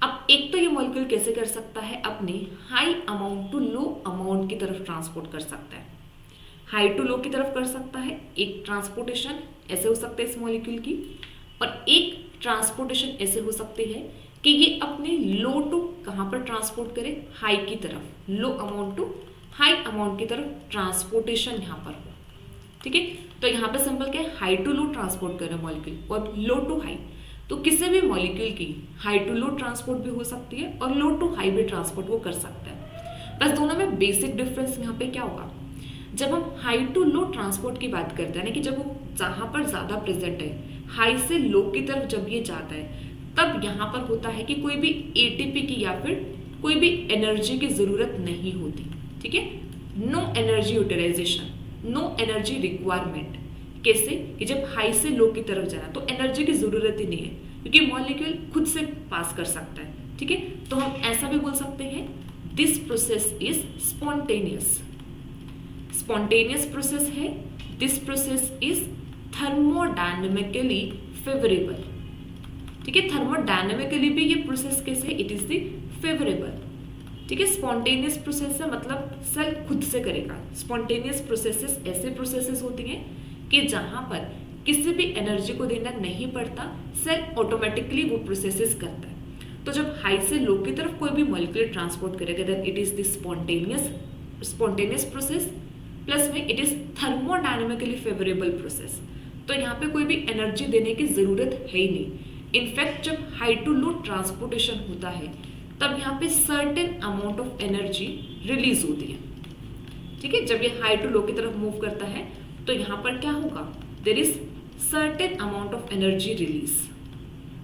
अब एक तो ये मॉलिक्यूल कैसे कर सकता है, अपने high amount to low amount की तरफ ट्रांसपोर्ट कर सकता है, हाई टू लो की तरफ कर सकता है। एक ट्रांसपोर्टेशन ऐसे हो सकता है इस मॉलिक्यूल की, और एक ट्रांसपोर्टेशन ऐसे हो सकती है कि ये अपने लो टू कहाँ पर ट्रांसपोर्ट करे, हाई की तरफ, low amount to high amount की तरफ ट्रांसपोर्टेशन यहाँ पर हो। ठीक है, तो यहाँ पे सिंपल क्या है, हाई टू लो ट्रांसपोर्ट कर रहा है मॉलिक्यूल और लो टू हाई। तो किसी भी मॉलिक्यूल की हाई टू लो ट्रांसपोर्ट भी हो सकती है और लो टू हाई भी ट्रांसपोर्ट वो कर सकता है। बस दोनों में बेसिक डिफरेंस यहाँ पे क्या होगा, जब हम हाई टू लो ट्रांसपोर्ट की बात करते हैं ना, कि जब वो जहाँ पर ज़्यादा प्रेजेंट है, हाई से लो की तरफ जब ये जाता है, तब यहाँ पर होता है कि कोई भी एटीपी की या फिर कोई भी एनर्जी की ज़रूरत नहीं होती। ठीक है, no energy utilization, no energy requirement. कैसे कि जब हाई से लो की तरफ जाना तो एनर्जी की ज़रूरत ही नहीं है, क्योंकि मॉलिक्यूल खुद से पास कर सकता है। ठीक है, तो हम ऐसा भी बोल सकते हैं, this process is spontaneous. Spontaneous process है, this process is thermodynamically favourable. ठीक है, थर्मोडायनेमिकली भी ये प्रोसेस कैसे, इट इज द फेवरेबल। ठीक है, स्पॉन्टेनियस प्रोसेस है मतलब सेल खुद से करेगा। स्पॉन्टेनियस प्रोसेसेस ऐसे प्रोसेसेस होती हैं कि जहां पर किसी भी एनर्जी को देना नहीं पड़ता, सेल ऑटोमेटिकली वो प्रोसेसेस करता है। तो जब हाई से लो की तरफ कोई भी मॉलिक्यूल ट्रांसपोर्ट करेगा, then it is the spontaneous process, plus में it is thermodynamically favourable process. तो यहाँ पे कोई भी एनर्जी देने की जरूरत है ही नहीं। इनफैक्ट जब हाई टू लो ट्रांसपोर्टेशन होता है, तब यहाँ पे certain amount of energy release होती है। ठीक है, जब ये हाई टू लो की तरफ मूव करता है तो यहाँ पर क्या होगा, there is certain amount of energy release.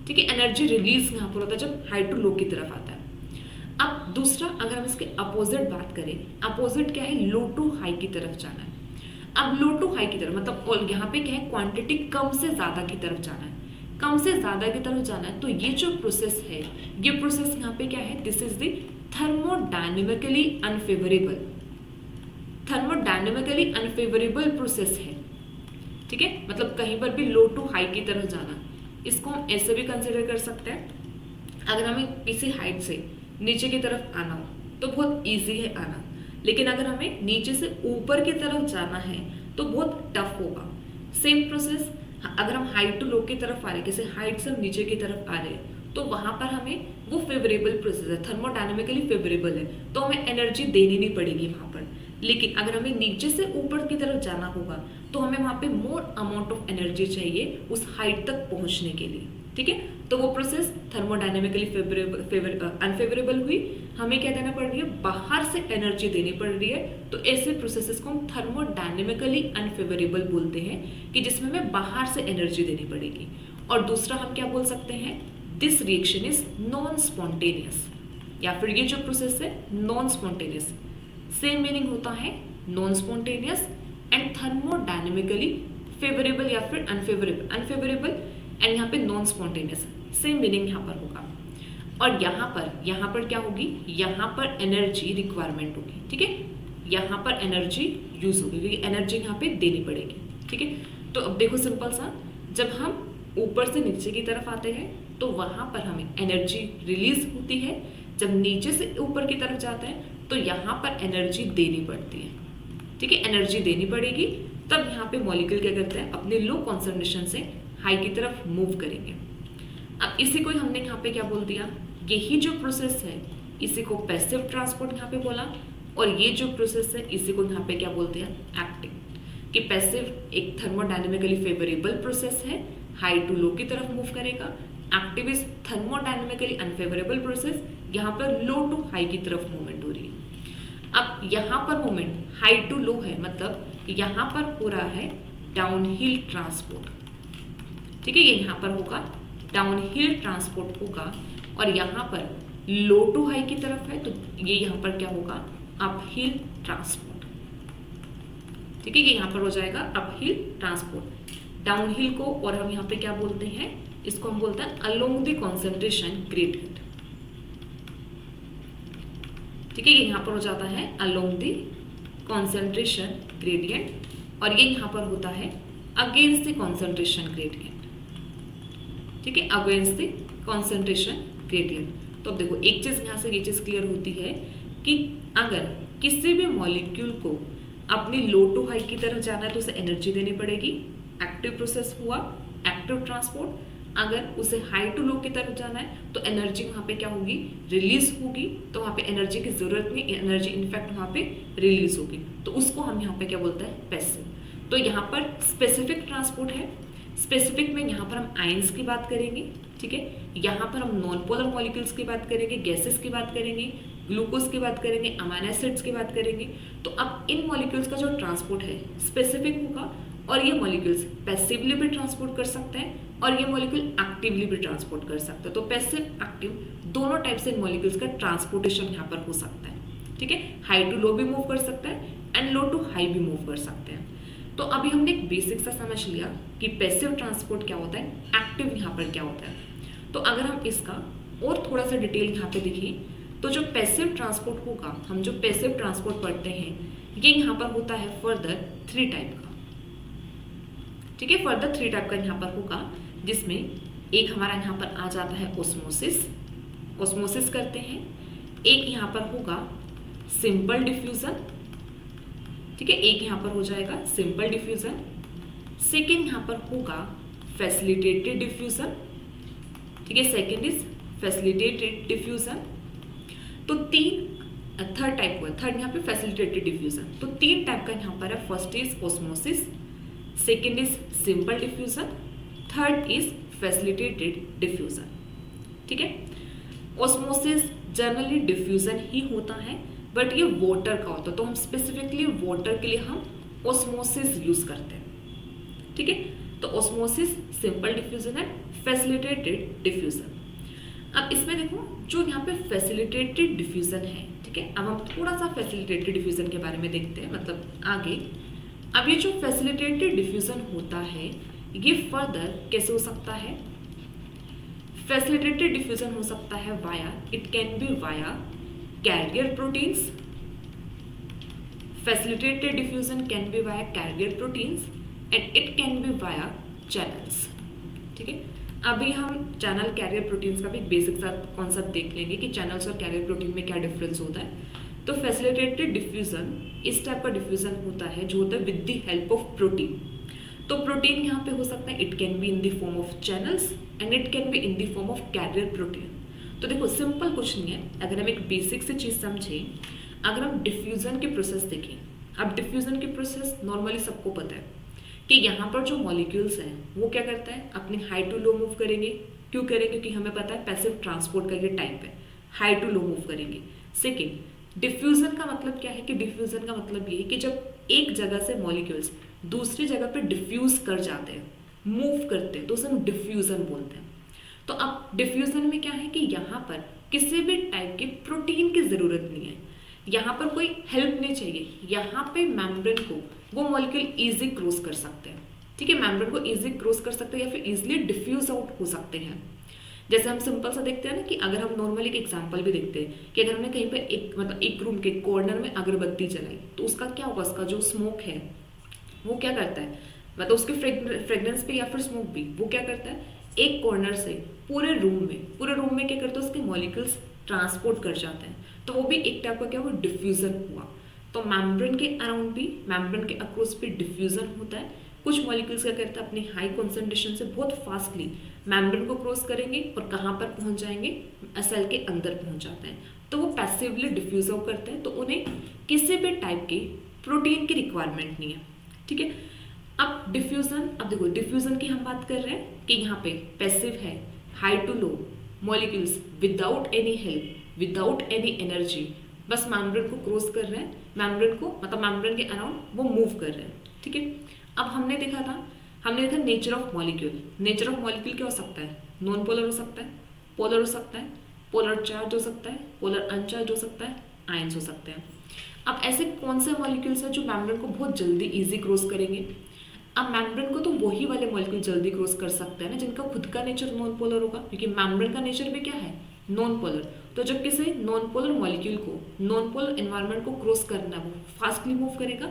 ठीक है, एनर्जी रिलीज यहाँ पर होता है जब हाई टू लो की तरफ आता है। अब दूसरा, अगर हम इसके अपोजिट बात करें, अपोजिट क्या है, लो टू हाई की तरफ जाना है। अब लो टू हाई की तरफ मतलब यहाँ पे क्या है, क्वांटिटी कम से ज्यादा की तरफ जाना है, कम से ज्यादा की तरफ जाना है। तो ये जो प्रोसेस है, ये प्रोसेस यहाँ पे क्या है, this is the thermodynamically unfavourable, thermodynamically unfavourable process है। ठीक है, मतलब कहीं पर भी लो टू हाई की तरफ जाना, इसको हम ऐसे भी कंसिडर कर सकते हैं। अगर हमें किसी हाइट से नीचे की तरफ आना हो तो बहुत ईजी है आना, लेकिन अगर हमें नीचे से ऊपर की तरफ जाना है तो बहुत टफ होगा। सेम प्रोसेस, अगर हम हाइट टू लो की तरफ आ रहे हैं, किसी हाइट से हम नीचे की तरफ आ रहे हैं, तो वहां पर हमें वो फेवरेबल प्रोसेस है, थर्मोडायनेमिकली फेवरेबल है, तो हमें एनर्जी देनी नहीं पड़ेगी वहां पर। लेकिन अगर हमें नीचे से ऊपर की तरफ जाना होगा तो हमें वहां पे मोर अमाउंट ऑफ एनर्जी चाहिए उस हाइट तक पहुंचने के लिए। ठीक है, तो वो प्रोसेस थर्मोडायनेमिकली अनफेवरेबल हुई, हमें क्या देना पड़ रही है, बाहर से एनर्जी देनी पड़ रही है। तो ऐसे प्रोसेसेस को हम थर्मोडायनेमिकली अनफेवरेबल बोलते हैं, कि जिसमें हमें बाहर से एनर्जी देनी पड़ेगी। और दूसरा हम क्या बोल सकते हैं, this reaction is non spontaneous, या फिर ये जो प्रोसेस है नॉन स्पॉन्टेनियस। सेम मीनिंग होता है non spontaneous and thermodynamically favourable या फिर अनफेवरेबल एंड यहाँ पे नॉन स्पॉन्टेनियस, सेम मीनिंग यहाँ पर होगा। और यहाँ पर क्या होगी, यहाँ पर एनर्जी रिक्वायरमेंट होगी। ठीक है, यहाँ पर एनर्जी यूज होगी क्योंकि एनर्जी यहाँ पे देनी पड़ेगी। ठीक है, तो अब देखो सिंपल सा, जब हम ऊपर से नीचे की तरफ आते हैं तो वहां पर हमें एनर्जी रिलीज होती है, जब नीचे से ऊपर की तरफ जाते हैं तो यहाँ पर एनर्जी देनी पड़ती है। ठीक है, एनर्जी देनी पड़ेगी, तब यहाँ पे मॉलिक्यूल क्या करते हैं, अपने लो कॉन्सेंट्रेशन से हाई की तरफ मूव करेंगे। अब इसी को हमने यहाँ पे क्या बोल दिया, यही जो प्रोसेस है इसी को पैसिव ट्रांसपोर्ट यहाँ पे बोला, और ये जो प्रोसेस है इसी को यहाँ पे क्या बोल दिया, एक्टिव। कि पैसिव एक थर्मोडायनेमिकली फेवरेबल प्रोसेस है, हाई टू लो की तरफ मूव करेगा। Active is thermodynamically unfavourable process, यहाँ पर लो टू हाई की तरफ मूवमेंट हो रही है। अब यहाँ पर मूवमेंट हाई टू लो है, मतलब यहाँ पर हो रहा है डाउनहिल ट्रांसपोर्ट। ठीक है, ये यहाँ पर होगा डाउनहिल ट्रांसपोर्ट होगा, और यहाँ पर लो टू हाई की तरफ है तो ये यहाँ पर क्या होगा, अपहिल ट्रांसपोर्ट। ठीक है, ये यहाँ पर हो जाएगा अपहिल ट्रांसपोर्ट। डाउनहिल को और हम यहाँ पे क्या बोलते हैं, इसको हम बोलते हैं अलोंग द कॉन्सेंट्रेशन ग्रेडियंट। ठीक है, ये यहाँ पर हो जाता है अलोंग द कॉन्सेंट्रेशन ग्रेडियंट, और ये यहाँ पर होता है अगेंस्ट द कॉन्सेंट्रेशन ग्रेडियंट। ठीक है, अगेंस्ट द कॉन्सेंट्रेशन ग्रेडियंट। तो अब देखो एक चीज यहाँ से ये चीज क्लियर होती है कि अगर किसी भी मॉलिक्यूल को अपनी लो टू हाई की तरफ जाना है तो उसे एनर्जी देनी पड़ेगी, एक्टिव प्रोसेस हुआ, एक्टिव ट्रांसपोर्ट। अगर उसे हाई टू लो की तरफ जाना है तो एनर्जी वहाँ पे क्या होगी, रिलीज होगी। तो वहाँ पे एनर्जी की जरूरत नहीं, एनर्जी इनफैक्ट वहाँ पे रिलीज होगी। तो उसको हम यहाँ पे क्या बोलते हैं, पैसिव। तो यहाँ पर स्पेसिफिक ट्रांसपोर्ट है, स्पेसिफिक में यहाँ पर हम आयंस की बात करेंगे। ठीक है, यहाँ पर हम नॉन पोलर मॉलिक्यूल्स की बात करेंगे, गैसेस की बात करेंगे, ग्लूकोज की बात करेंगे, अमाइनो एसिड्स की बात करेंगे। तो अब इन मॉलिक्यूल्स का जो ट्रांसपोर्ट है स्पेसिफिक होगा, और ये मॉलिक्यूल्स पैसिवली भी ट्रांसपोर्ट कर सकते हैं और ये मॉलिक्यूल एक्टिवली भी ट्रांसपोर्ट कर सकते हैं। तो पैसिव एक्टिव दोनों टाइप से इन मॉलिक्यूल्स का ट्रांसपोर्टेशन यहाँ पर हो सकता है। ठीक है, हाई टू लो भी मूव कर सकता है एंड लो टू हाई भी मूव कर सकते हैं। तो अभी हमने एक बेसिक सा समझ लिया कि पैसिव ट्रांसपोर्ट क्या होता है, एक्टिव यहाँ पर क्या होता है। तो अगर हम इसका और थोड़ा सा डिटेल यहाँ पे देखें तो जो पैसिव ट्रांसपोर्ट होगा, हम जो पैसिव ट्रांसपोर्ट पढ़ते हैं ये यहाँ पर होता है फर्दर 3 टाइप का। ठीक है, फर्दर 3 टाइप का यहाँ पर होगा, जिसमें एक हमारा यहाँ पर आ जाता है ओस्मोसिस, ओस्मोसिस करते हैं। एक यहाँ पर होगा सिंपल डिफ्यूजन। ठीक है, एक यहाँ पर हो जाएगा सिंपल डिफ्यूजन। सेकेंड यहाँ पर होगा फैसिलिटेटेड डिफ्यूजन। ठीक है, सेकेंड इज फैसिलिटेटेड डिफ्यूजन। तो 3 थर्ड टाइप हुआ, थर्ड यहाँ पे फैसिलिटेटेड डिफ्यूजन। तो 3 टाइप का यहाँ पर है, first is osmosis, second is simple diffusion, third is facilitated diffusion. ठीक है, ओस्मोसिस जनरली डिफ्यूजन ही होता है, बट ये वाटर का होता है, तो हम स्पेसिफिकली वाटर के लिए हम ओस्मोसिस यूज करते हैं। ठीक है, तो ओस्मोसिस, सिंपल डिफ्यूजन है, फैसिलिटेटेड डिफ्यूजन। अब इसमें देखो जो यहाँ पे फैसिलिटेटेड डिफ्यूजन है, ठीक है, अब हम थोड़ा सा फैसिलिटेटेड डिफ्यूजन के बारे में देखते हैं, मतलब आगे। अब ये जो फैसिलिटेटेड डिफ्यूजन होता है ये फर्दर कैसे हो सकता है, फैसिलिटेटेड डिफ्यूजन हो सकता है via, it can B via carrier proteins. Facilitated diffusion can be via carrier proteins and it can B via channels. ठीक है, अभी हम चैनल कैरियर प्रोटीन्स का भी बेसिक सा कॉन्सेप्ट देख लेंगे कि चैनल्स और कैरियर प्रोटीन में क्या डिफरेंस होता है। तो फैसिलिटेटेड डिफ्यूजन इस टाइप का डिफ्यूजन होता है जो होता है with the help of protein. तो प्रोटीन यहाँ पे हो सकता है, it can be in the form of channels and it can be in the form of carrier protein. तो देखो सिंपल कुछ नहीं है, अगर हम एक बेसिक से चीज़ समझें, अगर हम डिफ्यूजन की प्रोसेस देखें। अब डिफ्यूजन की प्रोसेस नॉर्मली सबको पता है कि यहाँ पर जो मॉलिक्यूल्स हैं वो क्या करता है, अपनी हाई टू लो मूव करेंगे। क्यों करेंगे, क्योंकि हमें पता है पैसिव ट्रांसपोर्ट का ये टाइप है, हाई टू लो मूव करेंगे। सेकेंड, डिफ्यूजन का मतलब क्या है कि डिफ्यूजन का मतलब ये है कि जब एक जगह से मॉलिक्यूल्स दूसरी जगह पे डिफ्यूज कर जाते हैं, मूव करते हैं, तो उसे हम डिफ्यूजन बोलते हैं। तो अब डिफ्यूजन में क्या है कि यहाँ पर किसी भी टाइप के प्रोटीन की जरूरत नहीं है, यहाँ पर कोई हेल्प नहीं चाहिए, यहाँ पे मेम्ब्रेन को वो मॉलिक्यूल इजी क्रॉस कर सकते हैं। ठीक है, मेम्ब्रेन को इजी क्रॉस कर सकते हैं या फिर इजीली डिफ्यूज आउट हो सकते हैं। जैसे हम सिंपल सा देखते हैं ना कि अगर हम नॉर्मली एक एग्जांपल भी देखते हैं कि अगर हमने कहीं पर एक मतलब एक रूम के कॉर्नर में अगरबत्ती जलाई तो उसका क्या होगा, उसका जो स्मोक है वो क्या करता है, मतलब उसके फ्रेग्रेंस पे या फिर स्मोक भी वो क्या करता है, एक कॉर्नर से पूरे रूम में क्या करता है, उसके मॉलिक्यूल्स ट्रांसपोर्ट कर जाते हैं। तो वो भी एक टाइप का क्या हुआ, डिफ्यूजन हुआ। तो मेम्ब्रेन के अराउंड भी, मेम्ब्रेन के अक्रॉस भी डिफ्यूजन होता है। कुछ मॉलिक्यूल्स क्या करते हैं, अपनी हाई कॉन्सेंट्रेशन से बहुत फास्टली मेम्ब्रेन को क्रॉस करेंगे और कहाँ पर पहुंच जाएंगे, सेल के अंदर पहुंच जाते हैं। तो वो पैसिवली डिफ्यूज आउट करते हैं, तो उन्हें किसी भी टाइप के प्रोटीन की रिक्वायरमेंट नहीं है। ठीक है, अब डिफ्यूजन, अब देखो डिफ्यूजन की हम बात कर रहे हैं कि यहाँ पे पैसिव है, high to low molecules without any help, without any energy, बस मेम्ब्रेन को क्रॉस कर रहे हैं, मेम्ब्रेन को मतलब मेम्ब्रेन के अराउंड वो मूव कर रहे हैं। ठीक है, अब हमने देखा nature of molecule. Nature of molecule क्या हो सकता है, नॉन पोलर हो सकता है, पोलर हो सकता है, पोलर चार्ज हो सकता है, पोलर अनचार्ज हो सकता है, आयंस हो सकते हैं। अब ऐसे कौन से मॉलिक्यूल्स हैं जो मेम्ब्रेन को बहुत जल्दी इजी क्रॉस करेंगे, अब मेम्ब्रेन को तो वही वाले मॉलिक्यूल जल्दी क्रॉस कर सकते हैं ना जिनका खुद का नेचर नॉन पोलर होगा, क्योंकि मेम्ब्रेन का नेचर भी क्या है, नॉन पोलर। तो जब किसी नॉन पोलर मॉलिक्यूल को नॉन पोलर एनवायरनमेंट को क्रॉस करना है, वो फास्टली मूव करेगा,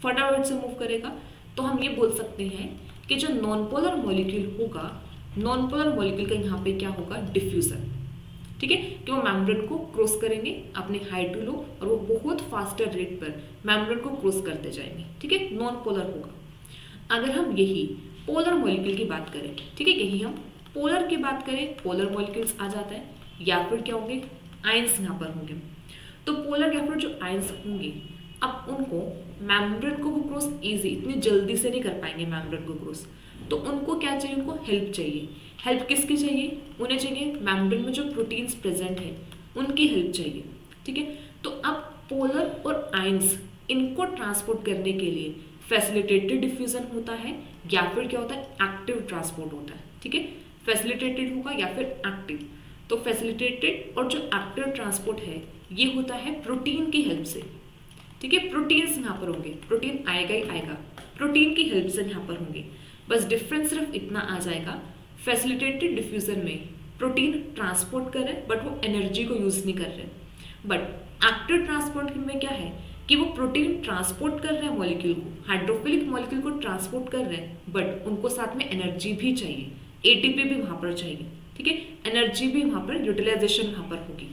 फटाफट से मूव करेगा। तो हम ये बोल सकते हैं कि जो नॉन पोलर मॉलिक्यूल होगा, नॉन पोलर मॉलिक्यूल का यहाँ पे क्या होगा, डिफ्यूजन। ठीक है, कि वो मेम्ब्रेन को क्रॉस करेंगे अपने हाई टू लो, और वो बहुत फास्टर रेट पर मेम्ब्रेन को क्रॉस करते जाएंगे। ठीक है, नॉन पोलर होगा। अगर हम यही पोलर मॉलिक्यूल की बात करें, ठीक है, यही हम पोलर की बात करें, पोलर मॉलिक्यूल्स आ जाता है, या फिर क्या होंगे, आयंस यहाँ पर होंगे। तो पोलर या फिर जो आयंस होंगे, अब उनको मेम्ब्रेन को वो क्रॉस इजी इतनी जल्दी से नहीं कर पाएंगे मेम्ब्रेन को क्रॉस। तो उनको क्या चाहिए, उनको हेल्प चाहिए। हेल्प किसकी चाहिए, उन्हें चाहिए मेम्ब्रेन में जो प्रोटीन्स प्रेजेंट है उनकी हेल्प चाहिए। ठीक है, तो अब पोलर और आयंस इनको ट्रांसपोर्ट करने के लिए फैसिलिटेटेड डिफ्यूजन होता है, या फिर क्या होता है, एक्टिव ट्रांसपोर्ट होता है। ठीक है, फैसिलिटेटेड होगा या फिर एक्टिव। तो फैसिलिटेटेड और जो एक्टिव ट्रांसपोर्ट है ये होता है प्रोटीन की हेल्प से। ठीक है, प्रोटीन्स यहाँ पर होंगे, प्रोटीन आएगा ही आएगा, प्रोटीन की हेल्प से यहाँ पर होंगे। बस डिफरेंस सिर्फ इतना आ जाएगा, फैसिलिटेटेड डिफ्यूजन में प्रोटीन ट्रांसपोर्ट कर रहे हैं बट वो एनर्जी को यूज नहीं कर रहे। बट एक्टिव ट्रांसपोर्ट में क्या है कि वो प्रोटीन ट्रांसपोर्ट कर रहे हैं मॉलिक्यूल को, हाइड्रोफिलिक मॉलिक्यूल को ट्रांसपोर्ट कर रहे हैं, बट उनको साथ में एनर्जी भी चाहिए, एटीपी भी वहां पर चाहिए। ठीक है, एनर्जी भी वहां पर, यूटिलाइजेशन वहां पर होगी।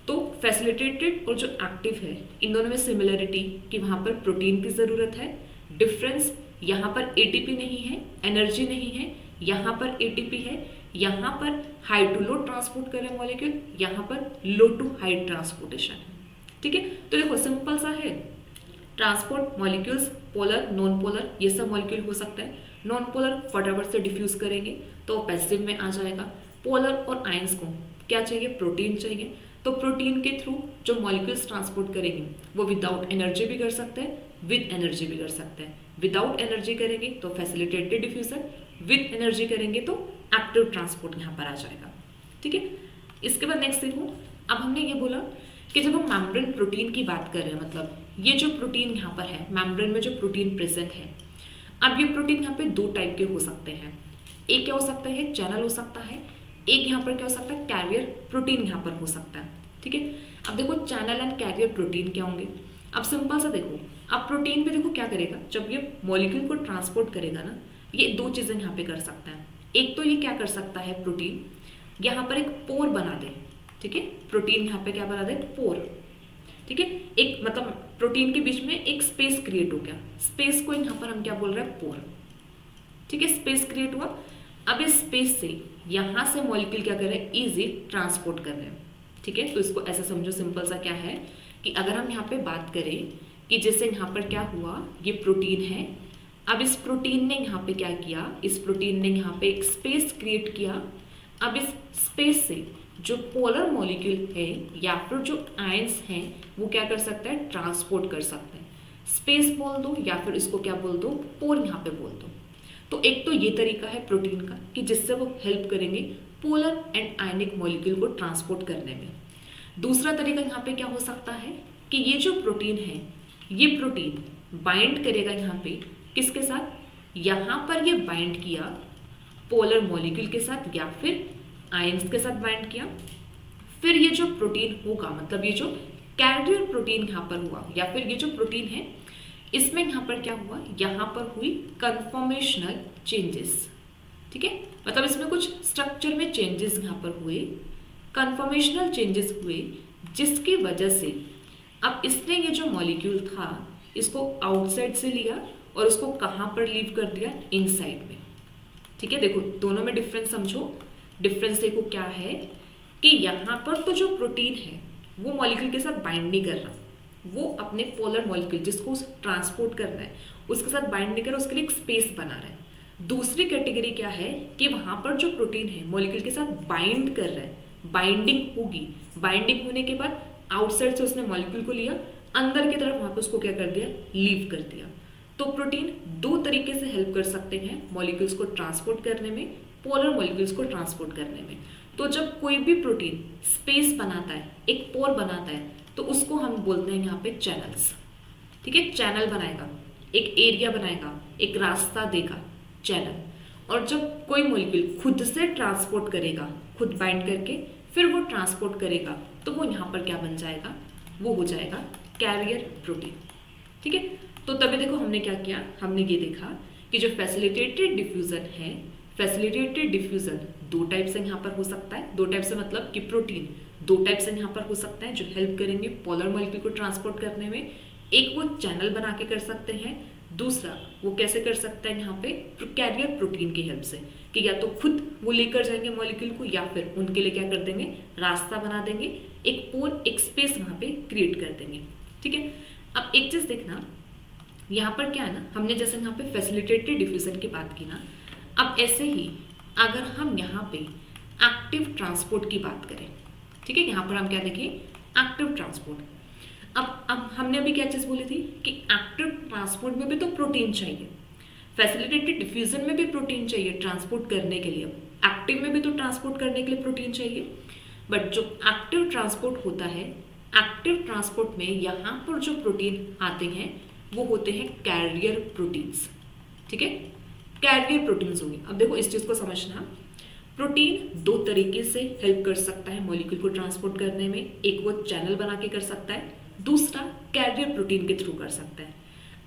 तो फैसिलिटेटेड और जो एक्टिव है इन दोनों में सिमिलरिटी कि वहां पर प्रोटीन की जरूरत है, डिफरेंस यहाँ पर एटीपी नहीं है, एनर्जी नहीं है, यहाँ पर एटीपी है, यहाँ पर हाई टू लो ट्रांसपोर्ट कर रहे हैं मॉलिक्यूल, यहाँ पर लो टू हाई ट्रांसपोर्टेशन है। ठीक है, तो देखो सिंपल सा है, transport molecules polar, non polar, ये सब मॉलिक्यूल हो सकता है। नॉन पोलर फटाफट से डिफ्यूज करेंगे तो पैसिव में आ जाएगा। पोलर और आयंस को क्या चाहिए, प्रोटीन चाहिए। तो प्रोटीन के थ्रू जो मॉलिक्यूल्स ट्रांसपोर्ट करेंगे वो विदाउट एनर्जी भी कर सकते हैं, विद एनर्जी भी कर सकते हैं। विदाउट एनर्जी करेंगे तो फैसिलिटेटेड डिफ्यूजन, विद एनर्जी करेंगे तो एक्टिव ट्रांसपोर्ट यहाँ पर आ जाएगा। ठीक है, इसके बाद नेक्स्ट देखो, अब हमने ये बोला कि जब हम मेम्ब्रेन प्रोटीन की बात कर रहे हैं, मतलब ये जो प्रोटीन यहाँ पर है, मेम्ब्रेन में जो प्रोटीन प्रेजेंट है, अब ये प्रोटीन यहाँ पे दो टाइप के हो सकते हैं। एक क्या हो सकता है, चैनल हो सकता है, एक यहाँ पर क्या हो सकता है, कैरियर प्रोटीन यहाँ पर हो सकता है। ठीक है, अब देखो चैनल एंड कैरियर प्रोटीन क्या होंगे। अब सिंपल सा देखो, अब प्रोटीन पे देखो क्या करेगा, जब ये मॉलिक्यूल को ट्रांसपोर्ट करेगा ना, ये दो चीजें यहाँ पे कर सकता है। एक तो ये क्या कर सकता है, प्रोटीन यहाँ पर एक पोर बना दे। ठीक है, प्रोटीन यहाँ पे क्या बना दे, पोर। ठीक है, एक मतलब प्रोटीन के बीच में एक स्पेस क्रिएट हो गया, स्पेस को यहाँ पर हम क्या बोल रहे हैं, पोर। ठीक है, स्पेस क्रिएट हुआ। अब इस स्पेस से यहाँ से मॉलिक्यूल क्या कर रहे हैं, इजी ट्रांसपोर्ट कर रहे हैं। ठीक है, तो इसको ऐसा समझो, सिंपल सा क्या है कि अगर हम यहाँ पे बात करें कि जैसे यहाँ पर क्या हुआ, ये प्रोटीन है, अब इस प्रोटीन ने यहाँ पे क्या किया, इस प्रोटीन ने यहाँ पे एक स्पेस क्रिएट किया। अब इस स्पेस से जो पोलर मॉलिक्यूल है या फिर जो आयंस हैं वो क्या कर सकता है, ट्रांसपोर्ट कर सकते हैं। स्पेस बोल दो या फिर इसको क्या बोल दो, पोर यहाँ पे बोल दो। तो एक तो ये तरीका है प्रोटीन का कि जिससे वो हेल्प करेंगे पोलर एंड आयनिक मॉलिक्यूल को ट्रांसपोर्ट करने में। दूसरा तरीका यहाँ पे क्या हो सकता है कि ये जो प्रोटीन है, ये प्रोटीन बाइंड करेगा यहाँ पे किसके साथ, यहाँ पर ये बाइंड किया पोलर मॉलिक्यूल के साथ या फिर आयंस के साथ बाइंड किया। फिर ये जो प्रोटीन होगा, मतलब ये जो कैरियर प्रोटीन यहाँ पर हुआ या फिर ये जो प्रोटीन है, इसमें यहाँ पर क्या हुआ, यहाँ पर हुई कन्फॉर्मेशनल चेंजेस। ठीक है, मतलब इसमें कुछ स्ट्रक्चर में चेंजेस यहाँ पर हुए, कन्फॉर्मेशनल चेंजेस हुए, जिसकी वजह से अब इसने ये जो मॉलिक्यूल था इसको आउटसाइड से लिया और उसको कहाँ पर लीव कर दिया, इनसाइड में। ठीक है, देखो दोनों में डिफरेंस समझो। डिफरेंस देखो क्या है कि यहाँ पर तो जो प्रोटीन है वो मॉलिक्यूल के साथ बाइंड नहीं कर रहा, वो अपने पोलर मॉलिक्यूल जिसको ट्रांसपोर्ट करना है उसके साथ बाइंड नहीं कर रहा, उसके लिए एक स्पेस बना रहा है। दूसरी कैटेगरी क्या है कि वहाँ पर जो प्रोटीन है मॉलिक्यूल के साथ बाइंड कर रहा है, बाइंडिंग होगी, बाइंडिंग होने के बाद आउटसाइड से उसने मॉलिक्यूल को लिया, अंदर की तरफ वहाँ पे उसको क्या कर दिया, लीव कर दिया। तो प्रोटीन दो तरीके से हेल्प कर सकते हैं मॉलिक्यूल्स को ट्रांसपोर्ट करने में, पोलर मॉलिक्यूल्स को ट्रांसपोर्ट करने में। तो जब कोई भी प्रोटीन स्पेस बनाता है, एक पोर बनाता है, तो उसको हम बोलते हैं यहाँ पे चैनल्स। ठीक है, चैनल बनाएगा। एक एरिया बनाएगा, एक रास्ता देगा, चैनल। और जब कोई मॉलिक्यूल खुद से ट्रांसपोर्ट करेगा, खुद बाइंड करके फिर वो ट्रांसपोर्ट करेगा, तो वो यहाँ पर क्या बन जाएगा, वो हो जाएगा कैरियर प्रोटीन। ठीक है, तो तभी देखो हमने क्या किया, हमने ये देखा कि जो फैसिलिटेटेड डिफ्यूजन है, फैसिलिटेटेड डिफ्यूजन दो टाइप से यहाँ पर हो सकता है। दो टाइप से मतलब कि प्रोटीन दो टाइप से यहाँ पर हो सकता है जो हेल्प करेंगे पोलर मॉलिक्यूल को ट्रांसपोर्ट करने में। एक वो चैनल बना के कर सकते हैं, दूसरा वो कैसे कर सकता है यहाँ पे कैरियर प्रोटीन की हेल्प से, कि या तो खुद वो लेकर जाएंगे मॉलिक्यूल को या फिर उनके लिए क्या कर देंगे, रास्ता बना देंगे, एक पोल, एक स्पेस वहाँ पे क्रिएट कर देंगे। ठीक है, अब एक चीज देखना, यहाँ पर क्या है ना, हमने जैसे यहाँ पे फैसिलिटेटेड डिफ्यूजन की बात की ना, अब ऐसे ही अगर हम यहाँ पे एक्टिव ट्रांसपोर्ट की बात करें, ठीक है, यहाँ पर हम क्या देखें, एक्टिव ट्रांसपोर्ट। अब हमने अभी क्या चीज बोली थी कि एक्टिव ट्रांसपोर्ट में भी तो प्रोटीन चाहिए, फैसिलिटेटेड डिफ्यूजन में भी प्रोटीन चाहिए ट्रांसपोर्ट करने के लिए, एक्टिव में भी तो ट्रांसपोर्ट करने के लिए प्रोटीन चाहिए। बट जो एक्टिव ट्रांसपोर्ट होता है, एक्टिव ट्रांसपोर्ट में यहाँ पर जो प्रोटीन आते हैं वो होते हैं कैरियर प्रोटीन्स। ठीक है, कैरियर प्रोटीन्स होंगे। अब देखो इस चीज को समझना, प्रोटीन दो तरीके से हेल्प कर सकता है मॉलिक्यूल को ट्रांसपोर्ट करने में, एक वो चैनल बना के कर सकता है, दूसरा कैरियर प्रोटीन के थ्रू कर सकता है।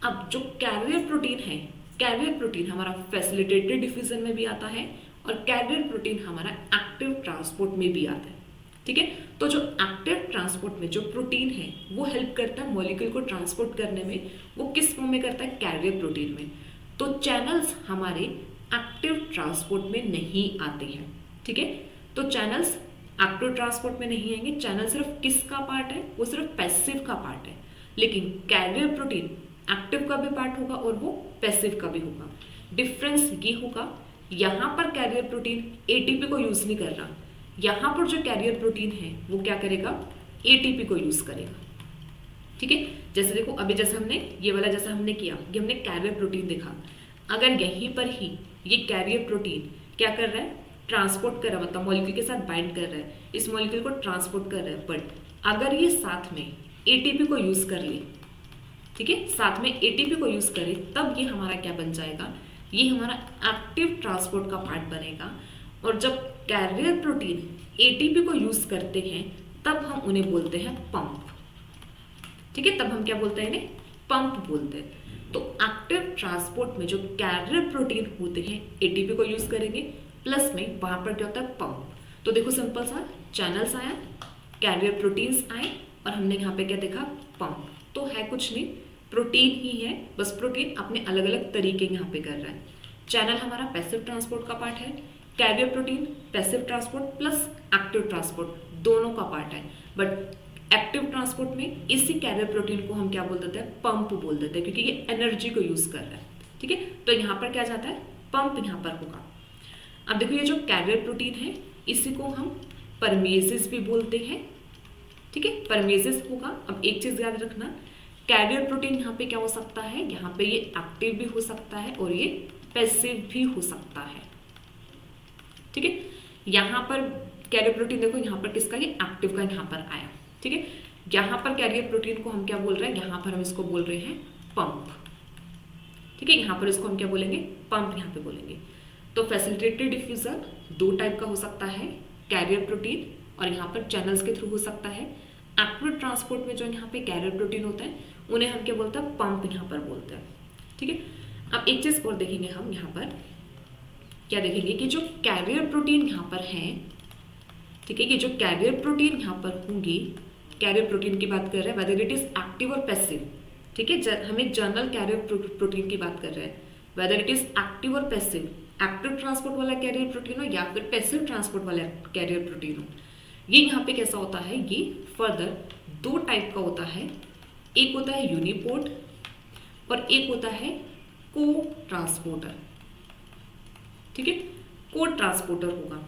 अब जो कैरियर प्रोटीन है, कैरियर प्रोटीन हमारा फैसिलिटेटेड डिफ्यूजन में भी आता है और कैरियर प्रोटीन हमारा एक्टिव ट्रांसपोर्ट में भी आता है। ठीक है, तो जो एक्टिव ट्रांसपोर्ट में जो प्रोटीन है वो हेल्प करता है मॉलिक्यूल को ट्रांसपोर्ट करने में, वो किस फॉर्म में करता है, कैरियर प्रोटीन में। तो चैनल्स हमारे एक्टिव ट्रांसपोर्ट में नहीं आते हैं। ठीक है, तो चैनल्स एक्टिव ट्रांसपोर्ट में नहीं आएंगे। चैनल सिर्फ किसका पार्ट है, वो सिर्फ पैसिव का पार्ट है, लेकिन कैरियर प्रोटीन एक्टिव का भी पार्ट होगा और वो पैसिव का भी होगा। डिफरेंस ये होगा, यहाँ पर कैरियर प्रोटीन एटीपी को यूज नहीं कर रहा, यहाँ पर जो कैरियर प्रोटीन है वो क्या करेगा, एटीपी को यूज करेगा। ठीक है, जैसे देखो अभी जैसे हमने ये वाला जैसा हमने किया, ये हमने कैरियर प्रोटीन देखा, अगर यहीं पर ही ये कैरियर प्रोटीन क्या कर रहा है, ट्रांसपोर्ट कर रहा है, मतलब मॉलिक्यूल के साथ बाइंड कर रहा है, इस मॉलिक्यूल को ट्रांसपोर्ट कर रहा है, बट अगर ये साथ में एटीपी को यूज कर ले, ठीक है, साथ में एटीपी को यूज करे, तब ये हमारा क्या बन जाएगा, ये हमारा एक्टिव ट्रांसपोर्ट का पार्ट बनेगा। और जब कैरियर प्रोटीन एटीपी को यूज करते हैं तब हम उन्हें बोलते हैं पंप। ठीक है, तब हम क्या बोलते हैं, इन्हें पंप बोलते हैं। तो एक्टिव ट्रांसपोर्ट में जो कैरियर प्रोटीन होते हैं एटीपी को यूज करेंगे, प्लस में वहां पर क्या होता है, पंप। तो देखो सिंपल सा, चैनल्स आया, कैरियर प्रोटीन्स आए और हमने यहाँ पे क्या देखा, पंप। तो है कुछ नहीं, प्रोटीन ही है, बस प्रोटीन अपने अलग अलग तरीके यहाँ पे कर रहा है। चैनल हमारा पैसिव ट्रांसपोर्ट का पार्ट है, carrier protein passive transport plus active transport दोनों का पार्ट है। बट एक्टिव ट्रांसपोर्ट में इसी कैरियर प्रोटीन को हम क्या बोल देते हैं, पंप बोल देते हैं, क्योंकि ये एनर्जी को यूज कर रहा है। ठीक है, तो यहाँ पर क्या जाता है, पंप यहाँ पर होगा। अब देखो ये जो कैरियर प्रोटीन है इसी को हम परमेसेस भी बोलते हैं। ठीक है, परमेसेस होगा। अब एक चीज याद रखना, कैरियर प्रोटीन यहाँ पे क्या हो सकता है, यहाँ पे ये एक्टिव भी हो सकता है और ये पैसिव भी हो सकता है। ठीक है, यहाँ पर कैरियर प्रोटीन देखो, यहाँ पर किसका, ये एक्टिव का यहाँ पर आया। ठीक है, यहाँ पर कैरियर प्रोटीन को हम क्या बोल रहे हैं, यहाँ पर हम इसको बोल रहे हैं पंप। ठीक है, यहाँ पर इसको हम क्या बोलेंगे, पंप यहाँ पे बोलेंगे। तो फैसिलिटेटेड डिफ्यूजन दो टाइप का हो सकता है, कैरियर प्रोटीन और यहाँ पर चैनल्स के थ्रू हो सकता है। एक्टिव ट्रांसपोर्ट में जो यहाँ पे कैरियर प्रोटीन होता है उन्हें हम क्या बोलते हैं, पंप यहाँ पर बोलते हैं। ठीक है, अब एक चीज और देखेंगे हम, यहाँ पर क्या देखेंगे कि जो कैरियर प्रोटीन यहाँ पर है, ठीक है, ये जो कैरियर प्रोटीन यहाँ पर होंगी, कैरियर प्रोटीन की बात कर रहे हैं, वेदर इट इज एक्टिव और पैसिव। ठीक है, हमें जनरल कैरियर प्रोटीन की बात कर रहे हैं, वेदर इट इज एक्टिव और पैसिव, एक्टिव ट्रांसपोर्ट वाला कैरियर प्रोटीन हो या फिर पैसिव ट्रांसपोर्ट वाला कैरियर प्रोटीन हो। ये यहाँ पे कैसा होता है, ये फर्दर दो टाइप का होता है, एक होता है यूनिपोर्ट और एक होता है को ट्रांसपोर्टर। ठीक है, को ट्रांसपोर्टर होगा।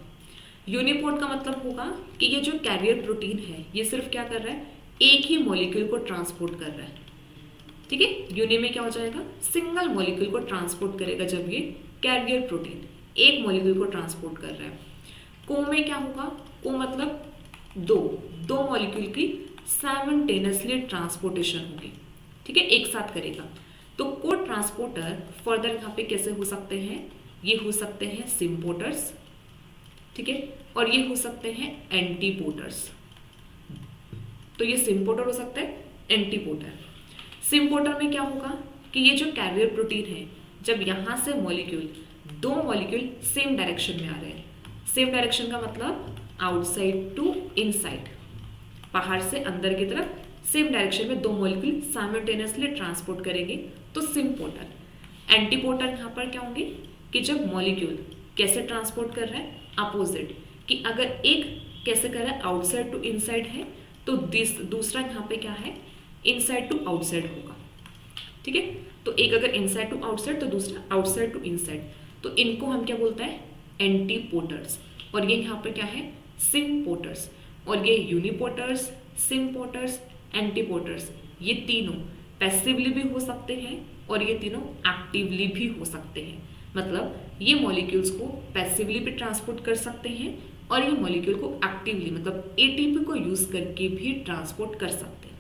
यूनिपोर्ट का मतलब होगा कि ये जो कैरियर प्रोटीन है ये सिर्फ क्या कर रहा है, एक ही मॉलिक्यूल को ट्रांसपोर्ट कर रहा है। ठीक है, यूनि में क्या हो जाएगा, सिंगल मॉलिक्यूल को ट्रांसपोर्ट करेगा जब ये कैरियर प्रोटीन एक मॉलिक्यूल को ट्रांसपोर्ट कर रहा है। को में क्या होगा, को मतलब दो मॉलिक्यूल की साइमल्टेनियसली ट्रांसपोर्टेशन होगी। ठीक है, एक साथ करेगा। तो को ट्रांसपोर्टर फर्दर यहाँ पे कैसे हो सकते हैं, ये हो सकते हैं सिम्पोर्टर्स, ठीक है, और ये हो सकते हैं एंटीपोर्टर्स। तो ये सिम्पोर्टर हो सकता है, एंटीपोर्टर। सिम्पोर्टर में क्या होगा कि ये जो कैरियर प्रोटीन है, जब यहाँ से मॉलिक्यूल, दो मॉलिक्यूल सेम डायरेक्शन में आ रहे हैं, सेम डायरेक्शन का मतलब आउटसाइड टू इनसाइड, बाहर से अंदर की तरफ सेम डायरेक्शन में दो मॉलिक्यूल साइमल्टेनियसली ट्रांसपोर्ट करेंगे, तो सिम्पोर्टर। एंटीपोर्टर यहाँ पर क्या होंगे कि जब मॉलिक्यूल कैसे ट्रांसपोर्ट कर रहा है, अपोजिट, कि अगर एक कैसे कर रहा है आउटसाइड टू इनसाइड है, तो दूसरा यहाँ पे क्या है, इनसाइड टू आउटसाइड होगा, ठीक है। तो एक अगर इनसाइड टू आउटसाइड तो दूसरा आउटसाइड टू इनसाइड, तो इनको हम क्या बोलते हैं, एंटीपोर्टर्स। और ये यहाँ पर क्या है, सिम्पोर्टर्स। और ये यूनिपोर्टर्स, सिम्पोर्टर्स, एंटीपोर्टर्स, ये तीनों पैसिवली भी हो सकते हैं और ये तीनों एक्टिवली भी हो सकते हैं। मतलब ये मॉलिक्यूल्स को पैसिवली भी ट्रांसपोर्ट कर सकते हैं और ये मॉलिक्यूल को एक्टिवली मतलब एटीपी को यूज करके भी ट्रांसपोर्ट कर सकते हैं,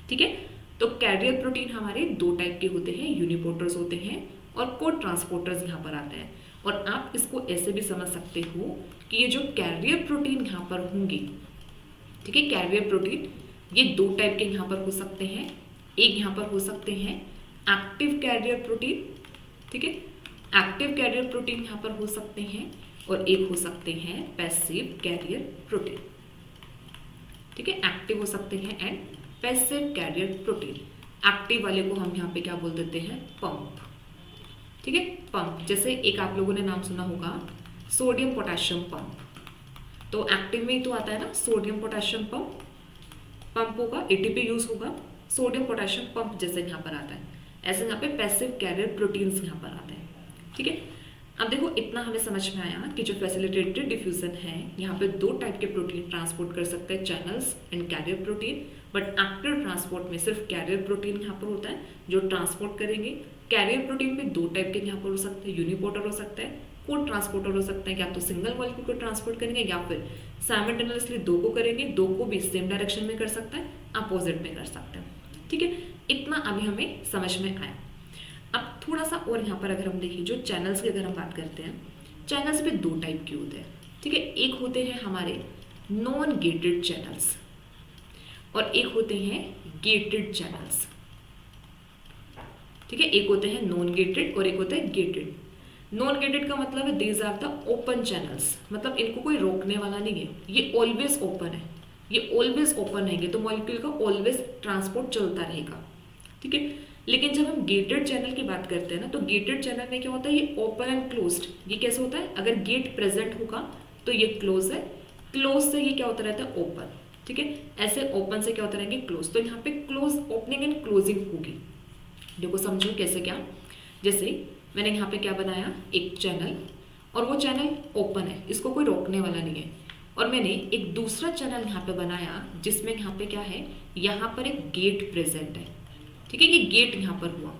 ठीक है। तो कैरियर प्रोटीन हमारे दो टाइप के होते हैं, यूनिपोर्टर्स होते हैं और को ट्रांसपोर्टर्स यहाँ पर आते हैं। और आप इसको ऐसे भी समझ सकते हो कि ये जो कैरियर प्रोटीन यहाँ पर होंगे, ठीक है, कैरियर प्रोटीन ये दो टाइप के यहाँ पर हो सकते हैं। एक यहाँ पर हो सकते हैं एक्टिव कैरियर प्रोटीन, ठीक है, एक्टिव कैरियर प्रोटीन यहाँ पर हो सकते हैं, और एक हो सकते हैं पैसिव कैरियर प्रोटीन, ठीक है। एक्टिव हो सकते हैं and passive carrier protein. Active वाले को हम यहाँ पे क्या बोल देते हैं, पंप, ठीक है, पंप। जैसे एक आप लोगों ने नाम सुना होगा सोडियम पोटेशियम पंप, तो एक्टिव में ही तो आता है ना सोडियम पोटेशियम पंप, पंप होगा, एटीपी यूज होगा, सोडियम पोटेशियम पंप जैसे यहाँ पर आता है, ऐसे यहाँ पे पैसिव कैरियर प्रोटीन्स यहाँ पर आते हैं, ठीक है। अब देखो इतना हमें समझ में आया कि जो फैसिलिटेटेड डिफ्यूजन है यहाँ पे दो टाइप के प्रोटीन ट्रांसपोर्ट कर सकते हैं, channels and carrier protein. But active transport में सिर्फ कैरियर प्रोटीन यहाँ पर होता है जो ट्रांसपोर्ट करेंगे। कैरियर प्रोटीन में दो टाइप के यहाँ पर हो सकते हैं, यूनिपोर्टर हो सकता है, को ट्रांसपोर्टर हो सकते हैं, या तो सिंगल मॉलिक्यूल को ट्रांसपोर्ट करेंगे या फिर साइमल्टेनियसली दो को करेंगे, दो को भी सेम डायरेक्शन में कर सकता है, अपोजिट में कर सकते हैं, ठीक है। इतना अभी हमें समझ में आया। अब थोड़ा सा और यहाँ पर अगर हम देखिए, जो चैनल्स की अगर हम बात करते हैं, चैनल्स भी दो टाइप के होते हैं, ठीक है। एक होते हैं हमारे नॉन गेटेड चैनल्स और एक होते हैं गेटेड चैनल्स, ठीक है। एक होते हैं नॉन गेटेड और एक होता है गेटेड। नॉन गेटेड का मतलब है these are the open channels, मतलब इनको कोई रोकने वाला नहीं है, ये ऑलवेज ओपन है, ये ऑलवेज ओपन रहेंगे, तो मॉलिक्यूल का ऑलवेज ट्रांसपोर्ट चलता रहेगा, ठीक है। लेकिन जब हम गेटेड चैनल की बात करते हैं ना, तो गेटेड चैनल में क्या होता है, ये ओपन एंड क्लोज्ड। ये कैसे होता है, अगर गेट प्रेजेंट होगा तो ये क्लोज है, क्लोज से ये क्या होता रहता है, ओपन, ठीक है। ऐसे ओपन से क्या होता रहेंगे, क्लोज। तो यहाँ पे क्लोज, ओपनिंग एंड क्लोजिंग होगी। देखो समझो कैसे, क्या, जैसे मैंने यहाँ पे क्या बनाया, एक चैनल, और वो चैनल ओपन है, इसको कोई रोकने वाला नहीं है। और मैंने एक दूसरा चैनल यहाँ पे बनाया जिसमें यहाँ पे क्या है, यहाँ पर एक गेट प्रेजेंट है, ठीक है। ये गेट यहाँ पर हुआ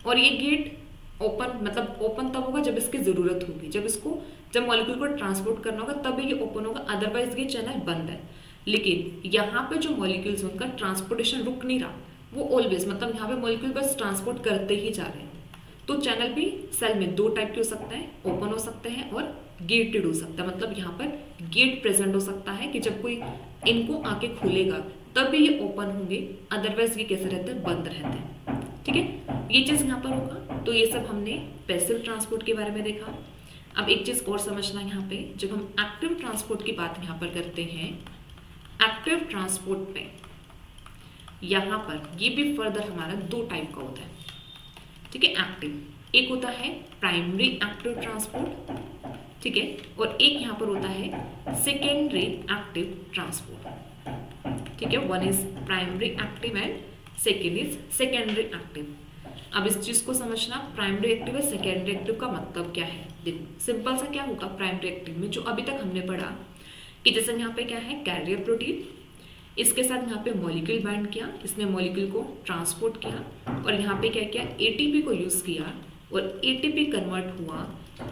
और ये गेट ओपन, मतलब ओपन तब होगा जब इसकी ज़रूरत होगी, जब मॉलिक्यूल को ट्रांसपोर्ट करना होगा तभी ये ओपन होगा, अदरवाइज ये चैनल बंद है। लेकिन यहाँ पे जो मॉलिक्यूल्स उनका ट्रांसपोर्टेशन रुक नहीं रहा, वो ऑलवेज, मतलब यहाँ पे मॉलिक्यूल बस ट्रांसपोर्ट करते ही जा रहे हैं। तो चैनल भी सेल में दो टाइप के हो सकते हैं, ओपन हो सकते हैं और गेटेड हो सकता है। मतलब यहाँ पर गेट प्रेजेंट हो सकता है कि जब कोई इनको आके खोलेगा तब भी ये ओपन होंगे, अदरवाइज ये कैसे रहते हैं, बंद रहते हैं, ठीक है। ये चीज़ यहाँ पर होगा। तो ये सब हमने पैसिव ट्रांसपोर्ट के बारे में देखा। अब एक चीज़ और समझना यहाँ पे, जब हम एक्टिव ट्रांसपोर्ट की बात यहाँ पर करते हैं, एक्टिव ट्रांसपोर्ट में यहाँ पर ये भी फर्दर हमारा दो टाइप का होता है, ठीक है। एक्टिव, एक होता है प्राइमरी एक्टिव ट्रांसपोर्ट, ठीक है, और एक यहाँ पर होता है सेकेंडरी एक्टिव ट्रांसपोर्ट, ठीक है। One is primary active and second is secondary active. अब इस चीज को समझना, प्राइमरी एक्टिव है सेकेंडरी एक्टिव का मतलब क्या है। देखो सिंपल सा क्या होगा प्राइमरी एक्टिव में, जो अभी तक हमने पढ़ा कि जैसे यहाँ पे क्या है, कैरियर प्रोटीन, इसके साथ यहाँ पे मॉलिक्यूल बाइंड किया, इसने मॉलिक्यूल को ट्रांसपोर्ट किया और यहाँ पे क्या किया, एटीपी को यूज़ किया और एटीपी कन्वर्ट हुआ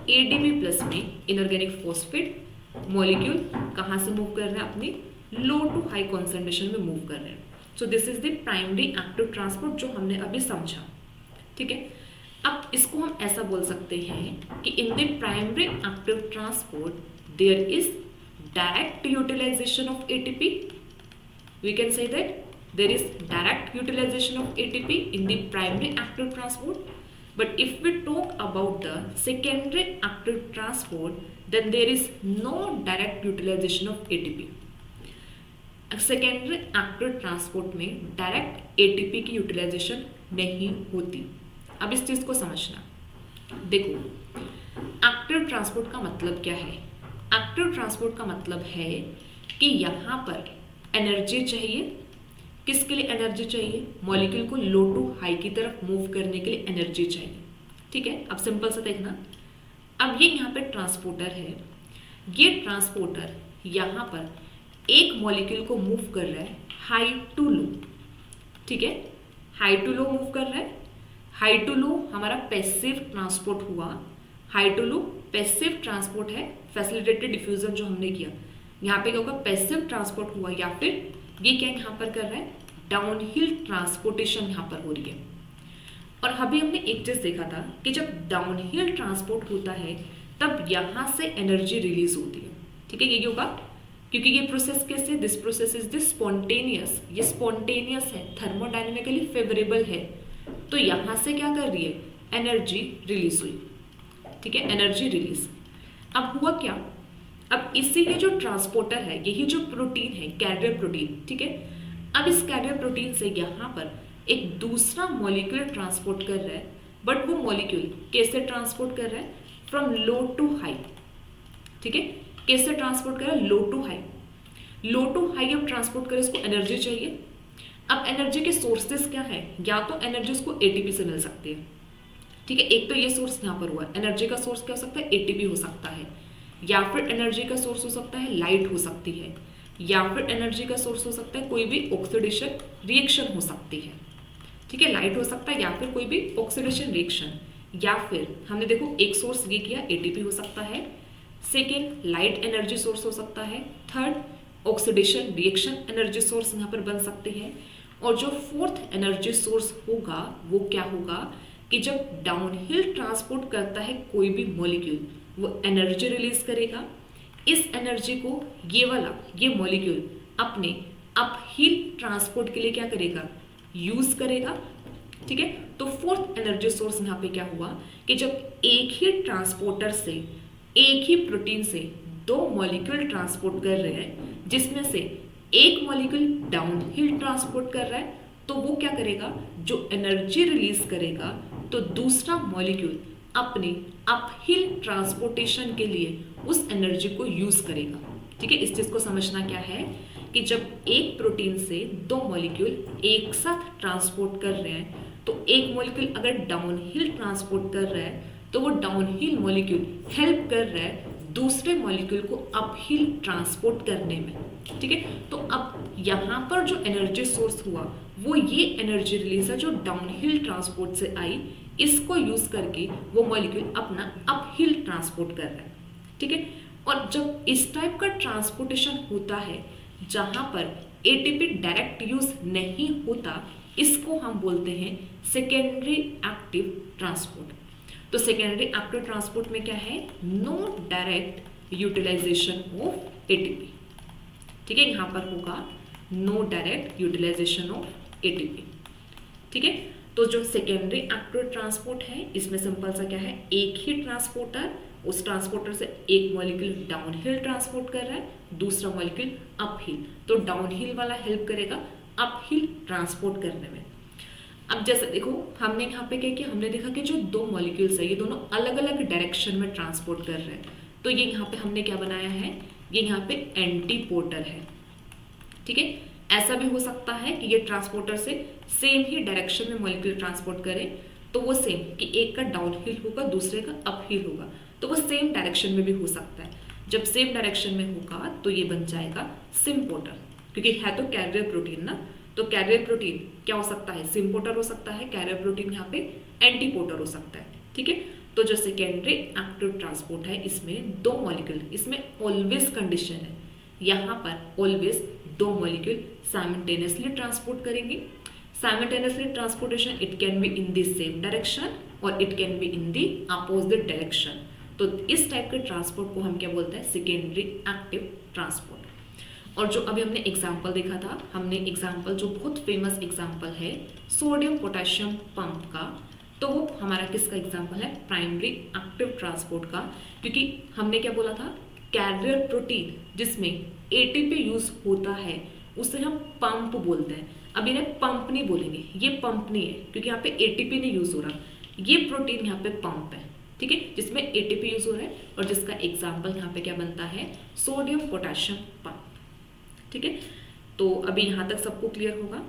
एडीपी प्लस में इनऑर्गेनिक फॉस्फेट। मॉलिक्यूल कहाँ से मूव कर रहे हैं, अपनी लो टू हाई कॉन्सेंट्रेशन में मूव कर रहे हैं। So this is the primary active transport जो हमने अभी समझा, ठीक है। अब इसको हम ऐसा बोल सकते हैं कि in the primary active transport there is direct utilization of ATP. We can say that there is direct utilization of ATP in the primary active transport. But if we talk about the secondary active transport, then there is no direct utilization of ATP. Secondary active transport में direct ATP की utilisation नहीं होती। अब इस चीज को समझना। देखो, एक्टिव ट्रांसपोर्ट का मतलब क्या है? एक्टिव ट्रांसपोर्ट का मतलब है कि यहाँ पर एनर्जी चाहिए। किसके लिए एनर्जी चाहिए? मॉलिक्यूल को लो टू हाई की तरफ मूव करने के लिए एनर्जी चाहिए। ठीक है, अब सिंपल सा देखना। अब ये यहाँ पे ट्रांसपोर्टर है। ये ट्रांसपोर्टर यहाँ पर एक मॉलिक्यूल को मूव कर रहा है हाई टू लो। ठीक है, हाई टू लो मूव कर रहा है। हाई टू लो हमारा पैसिव ट्रांसपोर्ट हुआ। High to low passive transport है, फैसिलिटेटेड डिफ्यूजन जो हमने किया। यहाँ पे क्या होगा? पैसिव ट्रांसपोर्ट हुआ, या फिर ये क्या यहाँ पर कर रहा है? डाउनहिल ट्रांसपोर्टेशन यहाँ पर हो रही है। और अभी हमने एक चीज देखा था कि जब डाउनहिल ट्रांसपोर्ट होता है तब यहाँ से एनर्जी रिलीज होती है। ठीक है, ये होगा क्योंकि ये प्रोसेस कैसे? This process is this spontaneous. ये स्पॉन्टेनियस है, थर्मोडाइनमिकली फेवरेबल है। तो यहाँ से क्या कर रही है? एनर्जी रिलीज हुई। ठीक है, एनर्जी रिलीज। अब हुआ क्या? अब इसी ये जो ट्रांसपोर्टर है, यही जो प्रोटीन है, कैरियर प्रोटीन। ठीक है, अब इस कैरियर प्रोटीन से यहाँ पर एक दूसरा मॉलिक्यूल ट्रांसपोर्ट कर रहा है। बट वो मॉलिक्यूल कैसे ट्रांसपोर्ट कर रहा है? From low to high. ठीक है, कैसे ट्रांसपोर्ट कर रहा है? Low to high. Low to high अब ट्रांसपोर्ट करे, इसको एनर्जी चाहिए। अब एनर्जी के सोर्सेस क्या है? या तो एनर्जी उसको एटीपी से मिल सकती है। ठीक है, एक तो ये सोर्स यहाँ पर हुआ। एनर्जी का सोर्स क्या हो सकता है? एटीपी हो सकता है, या फिर एनर्जी का सोर्स हो सकता है लाइट हो सकती है, या फिर एनर्जी का सोर्स हो सकता है कोई भी ऑक्सीडेशन रिएक्शन हो सकती है। ठीक है, लाइट हो सकता है या फिर कोई भी ऑक्सीडेशन रिएक्शन, या फिर हमने देखो एक सोर्स ये किया एटीपी हो सकता है, सेकेंड लाइट एनर्जी सोर्स हो सकता है, third oxidation reaction energy source यहाँ पर बन सकते हैं, और जो फोर्थ एनर्जी सोर्स होगा वो क्या होगा कि जब डाउनहिल ट्रांसपोर्ट करता है कोई भी मॉलिक्यूल, वो एनर्जी रिलीज करेगा। इस एनर्जी को ये मॉलिक्यूल अपने अपहिल ट्रांसपोर्ट के लिए क्या करेगा? यूज करेगा। ठीक है, तो फोर्थ एनर्जी सोर्स यहाँ पे क्या हुआ कि जब एक ही ट्रांसपोर्टर से, एक ही प्रोटीन से दो मॉलिक्यूल ट्रांसपोर्ट कर रहे हैं, जिसमें से एक मॉलिक्यूल डाउनहिल ट्रांसपोर्ट कर रहा है, तो वो क्या करेगा? जो एनर्जी रिलीज करेगा, तो दूसरा मॉलिक्यूल अपने अपहिल ट्रांसपोर्टेशन के लिए उस एनर्जी को यूज करेगा। ठीक है, इस चीज को समझना क्या है कि जब एक प्रोटीन से दो मॉलिक्यूल एक साथ ट्रांसपोर्ट कर रहे हैं, तो एक मॉलिक्यूल अगर डाउनहिल ट्रांसपोर्ट कर रहा है तो वो डाउनहिल मॉलिक्यूल हेल्प कर रहा है दूसरे मॉलिक्यूल को अपहिल ट्रांसपोर्ट करने में। ठीक है, तो अब यहाँ पर जो एनर्जी सोर्स हुआ वो ये एनर्जी रिलीज है जो डाउनहिल ट्रांसपोर्ट से आई, इसको यूज करके वो मॉलिक्यूल अपना अपहिल ट्रांसपोर्ट कर रहा है। ठीक है, और जब इस टाइप का ट्रांसपोर्टेशन होता है जहां पर एटीपी डायरेक्ट यूज नहीं होता, इसको हम बोलते हैं सेकेंडरी एक्टिव ट्रांसपोर्ट। तो सेकेंडरी एक्टिव ट्रांसपोर्ट में क्या है? No direct utilization of ATP. ठीक है, यहां पर होगा no direct utilization of ATP. ठीक है, तो जो सेकेंडरी एक्टिव ट्रांसपोर्ट है इसमें सिंपल सा क्या है? एक ही ट्रांसपोर्टर, उस ट्रांसपोर्टर से एक मॉलिक्यूल डाउनहिल ट्रांसपोर्ट कर रहा है, दूसरा मॉलिक्यूल अपहिल। तो डाउनहिल वाला हेल्प करेगा अपहिल ट्रांसपोर्ट करने में। अब जैसे देखो हमने यहाँ पे क्या किया? हमने देखा कि जो दो मॉलिक्यूल्स है ये दोनों अलग अलग डायरेक्शन में ट्रांसपोर्ट कर रहे हैं, तो ये यहाँ पे हमने क्या बनाया है? ये यहाँ पे एंटीपोर्टर है। ठीक है, ऐसा भी हो सकता है कि ये ट्रांसपोर्टर से सेम ही डायरेक्शन में मॉलिक्यूल ट्रांसपोर्ट करे, तो वो सेम कि एक का डाउनहिल होगा दूसरे का अपहिल होगा, तो वो सेम डायरेक्शन में भी हो सकता है। जब सेम डायरेक्शन में होगा तो ये बन जाएगा सिम्पोर्टर, क्योंकि है तो कैरियर प्रोटीन ना, तो कैरियर प्रोटीन क्या हो सकता है? सिम्पोर्टर हो सकता है, कैरियर प्रोटीन यहाँ पे एंटीपोर्टर हो सकता है। ठीक है, तो जो सेकेंडरी एक्टिव ट्रांसपोर्ट है इसमें दो मॉलिक्यूल, इसमें ऑलवेज कंडीशन है, यहाँ पर ऑलवेज दो मॉलिक्यूल साइमल्टेनियसली ट्रांसपोर्ट करेंगे। Simultaneously transportation it can be in the same direction और it can be in the opposite direction. तो इस टाइप के ट्रांसपोर्ट को हम क्या बोलते हैं, सेकेंडरी एक्टिव ट्रांसपोर्ट। और जो अभी हमने एग्जाम्पल देखा था, हमने एग्जाम्पल जो बहुत फेमस एग्जाम्पल है सोडियम पोटेशियम पंप का, तो वो हमारा किसका एग्जाम्पल है, प्राइमरी एक्टिव ट्रांसपोर्ट का। क्योंकि हमने क्या बोला था, कैरियर प्रोटीन जिसमें एटीपी यूज होता है उसे हम पंप बोलते हैं। अब इन्हें पंप नहीं बोलेंगे, ये पंप नहीं है क्योंकि यहाँ पे एटीपी नहीं यूज हो रहा, ये प्रोटीन यहाँ पे पंप है, ठीक है, जिसमें एटीपी यूज हो रहा है और जिसका एग्जाम्पल यहाँ पे क्या बनता है, सोडियम पोटेशियम पंप, ठीक है। तो अभी यहाँ तक सबको क्लियर होगा,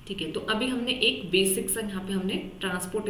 ठीक है। तो अभी हमने एक बेसिक सा यहाँ पे हमने ट्रांसपोर्ट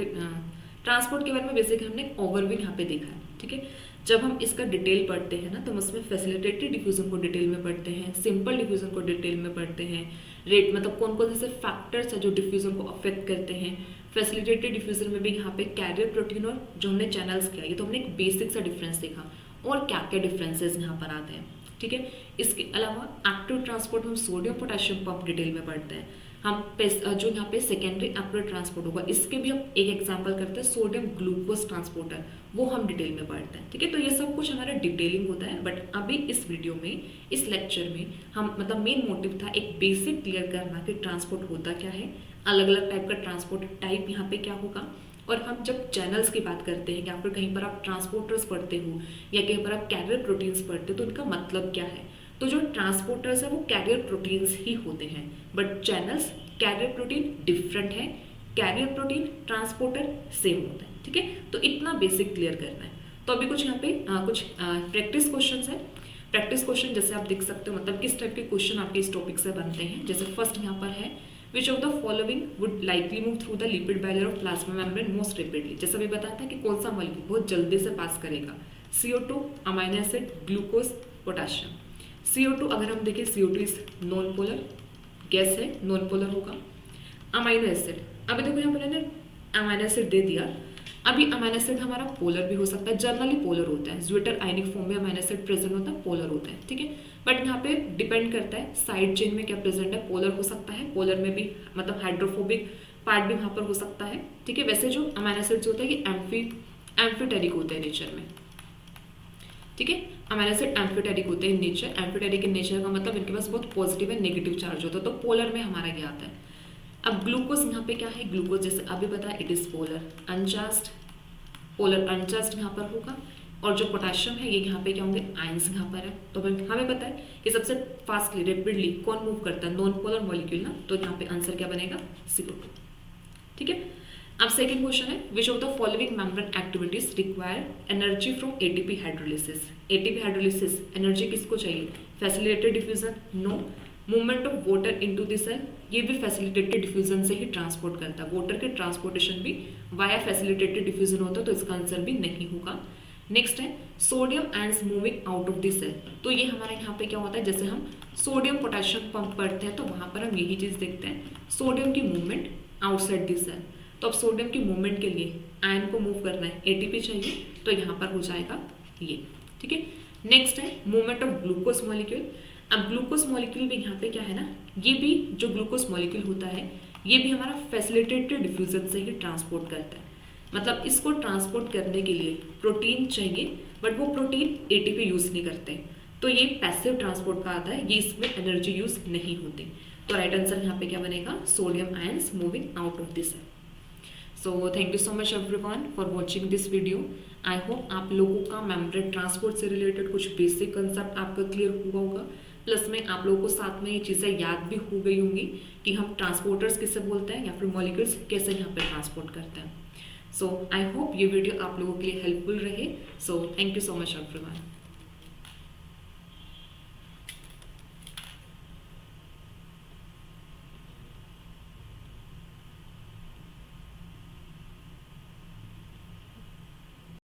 के बारे में बेसिक हमने ओवरव्यू यहाँ पे देखा है, ठीक है। जब हम इसका डिटेल पढ़ते हैं ना, तो हम उसमें फैसिलिटेटेड डिफ्यूजन को डिटेल में पढ़ते हैं, सिंपल डिफ्यूजन को डिटेल में पढ़ते हैं, रेट मतलब कौन कौन से फैक्टर्स है जो डिफ्यूजन को अफेक्ट करते हैं। फैसिलिटेटेड डिफ्यूजन में भी यहाँ पे कैरियर प्रोटीन और जो हमने चैनल्स किया, ये तो हमने एक बेसिक सा डिफरेंस देखा, और क्या क्या डिफरेंसेस यहाँ पर आते हैं, ठीक है। इसके अलावा एक्टिव ट्रांसपोर्ट में हम सोडियम पोटेशियम पंप डिटेल में पढ़ते हैं। हम जो यहाँ पे सेकेंडरी एक्टिव ट्रांसपोर्ट होगा, इसके भी हम एक एग्जांपल करते हैं, सोडियम ग्लूकोज ट्रांसपोर्टर, वो हम डिटेल में पढ़ते हैं, ठीक है। तो ये सब कुछ हमारा डिटेलिंग होता है, बट अभी इस वीडियो में, इस लेक्चर में हम मतलब मेन मोटिव था एक बेसिक क्लियर करना कि ट्रांसपोर्ट होता क्या है, अलग अलग टाइप का ट्रांसपोर्ट टाइप यहाँ पे क्या होगा, और हम जब चैनल्स की बात करते हैं या फिर कहीं पर आप ट्रांसपोर्टर्स पढ़ते हो या कहीं पर आप कैरियर प्रोटीन्स पढ़ते हो, तो उनका मतलब क्या है। तो जो ट्रांसपोर्टर्स है वो कैरियर प्रोटीन्स ही होते हैं, but channels carrier protein different है, कैरियर प्रोटीन ट्रांसपोर्टर सेम होता है, ठीक है। तो इतना बेसिक क्लियर करना है। तो अभी कुछ यहाँ पे कुछ प्रैक्टिस क्वेश्चन है। प्रैक्टिस क्वेश्चन जैसे आप देख सकते हो, मतलब किस टाइप के क्वेश्चन आपके इस टॉपिक से बनते हैं। जैसे फर्स्ट यहाँ पर है, which of the following would likely move through the lipid boiler of plasma membrane most rapidly. जैसा भी बताया था कि कौन सा मॉलिक्यूल बहुत जल्दी से पास करेगा, CO2, amino acid, glucose, potassium. CO2 अगर हम देखें, CO2 is non polar gas है, नॉन पोलर होगा। अमाइनो एसिड, अभी देखो यहाँ पर मैंने अमाइनो एसिड दे दिया, अभी अमाइनो एसिड हमारा पोलर भी हो सकता है, जनरली पोलर होता है, ज्विटर आयनिक फॉर्म में अमाइनो एसिड प्रेजेंट होता है, पोलर होता है, ठीक है। बट यहाँ पे डिपेंड करता है साइड चेन में क्या प्रेजेंट है, पोलर हो सकता है, पोलर में भी मतलब हाइड्रोफोबिक पार्ट भी वहाँ पर हो सकता है, ठीक है। वैसे जो अमाइनो एसिड होता है कि एम्फीटेरिक होते हैं नेचर में, ठीक है। अमाइनो एसिड एम्फीटेरिक होते हैं नेचर, एम्फीटेरिक इन नेचर का मतलब इनके पास बहुत पॉजिटिव एंड नेगेटिव चार्ज होता है, तो पोलर में हमारा क्या आता है। अब ग्लूकोज यहाँ पे क्या है, ग्लूकोज जैसे अभी बताया it is polar uncharged, polar uncharged यहाँ पर होगा। और जो पोटेशियम है ये यहाँ पे क्या होंगे, आयंस यहाँ पर है। तो हमें पता है कि सबसे फास्टली रेपिडली कौन मूव करता है, नॉन पोलर मॉलिक्यूल ना, तो यहाँ पे आंसर क्या बनेगा, CO2, ठीक है। अब सेकंड क्वेश्चन है, which of the following membrane activities require energy from ATP hydrolysis. ATP hydrolysis energy किसको चाहिए, facilitated diffusion, no. Movement of water into the cell, ये भी फैसिलिटेटेड डिफ्यूजन से ही ट्रांसपोर्ट करता है, वाटर के ट्रांसपोर्टेशन भी वाया फैसिलिटेटेड डिफ्यूजन होता है, तो इसका आंसर भी नहीं होगा। नेक्स्ट है sodium ions moving out of the cell, तो ये हमारा यहाँ पे क्या होता है, जैसे हम सोडियम पोटेशियम पंप पढ़ते हैं तो वहाँ पर हम यही चीज़ देखते हैं, सोडियम की मूवमेंट आउटसाइड द सेल। तो अब सोडियम की मूवमेंट के लिए आयन को मूव करना है, एटीपी चाहिए, तो यहाँ पर हो जाएगा ये, ठीक है। नेक्स्ट है मूवमेंट ऑफ ग्लूकोज मॉलिक्यूल। अब ग्लूकोज मॉलिक्यूल भी यहाँ पे क्या है ना, ये भी जो ग्लूकोज मॉलिक्यूल होता है ये भी हमारा फैसिलिटेटेड डिफ्यूजन से ही ट्रांसपोर्ट करता है, मतलब इसको ट्रांसपोर्ट करने के लिए प्रोटीन चाहिए, बट वो प्रोटीन एटीपी यूज नहीं करते, तो ये पैसिव ट्रांसपोर्ट का आता है, ये इसमें एनर्जी यूज नहीं होती। तो राइट आंसर यहाँ पे क्या बनेगा, sodium ions moving out of this. So thank you so much everyone for watching this video. I hope आप लोगों का मेम्ब्रेन ट्रांसपोर्ट से रिलेटेड कुछ बेसिक कंसेप्ट आपका क्लियर हुआ होगा, प्लस में आप लोगों को साथ में ये चीज़ें याद भी हो गई होंगी कि हम ट्रांसपोर्टर्स किसे बोलते हैं या फिर मॉलिक्यूल्स कैसे यहाँ पे ट्रांसपोर्ट करते हैं। सो आई होप ये वीडियो आप लोगों के लिए हेल्पफुल रहे। So thank you so much everyone.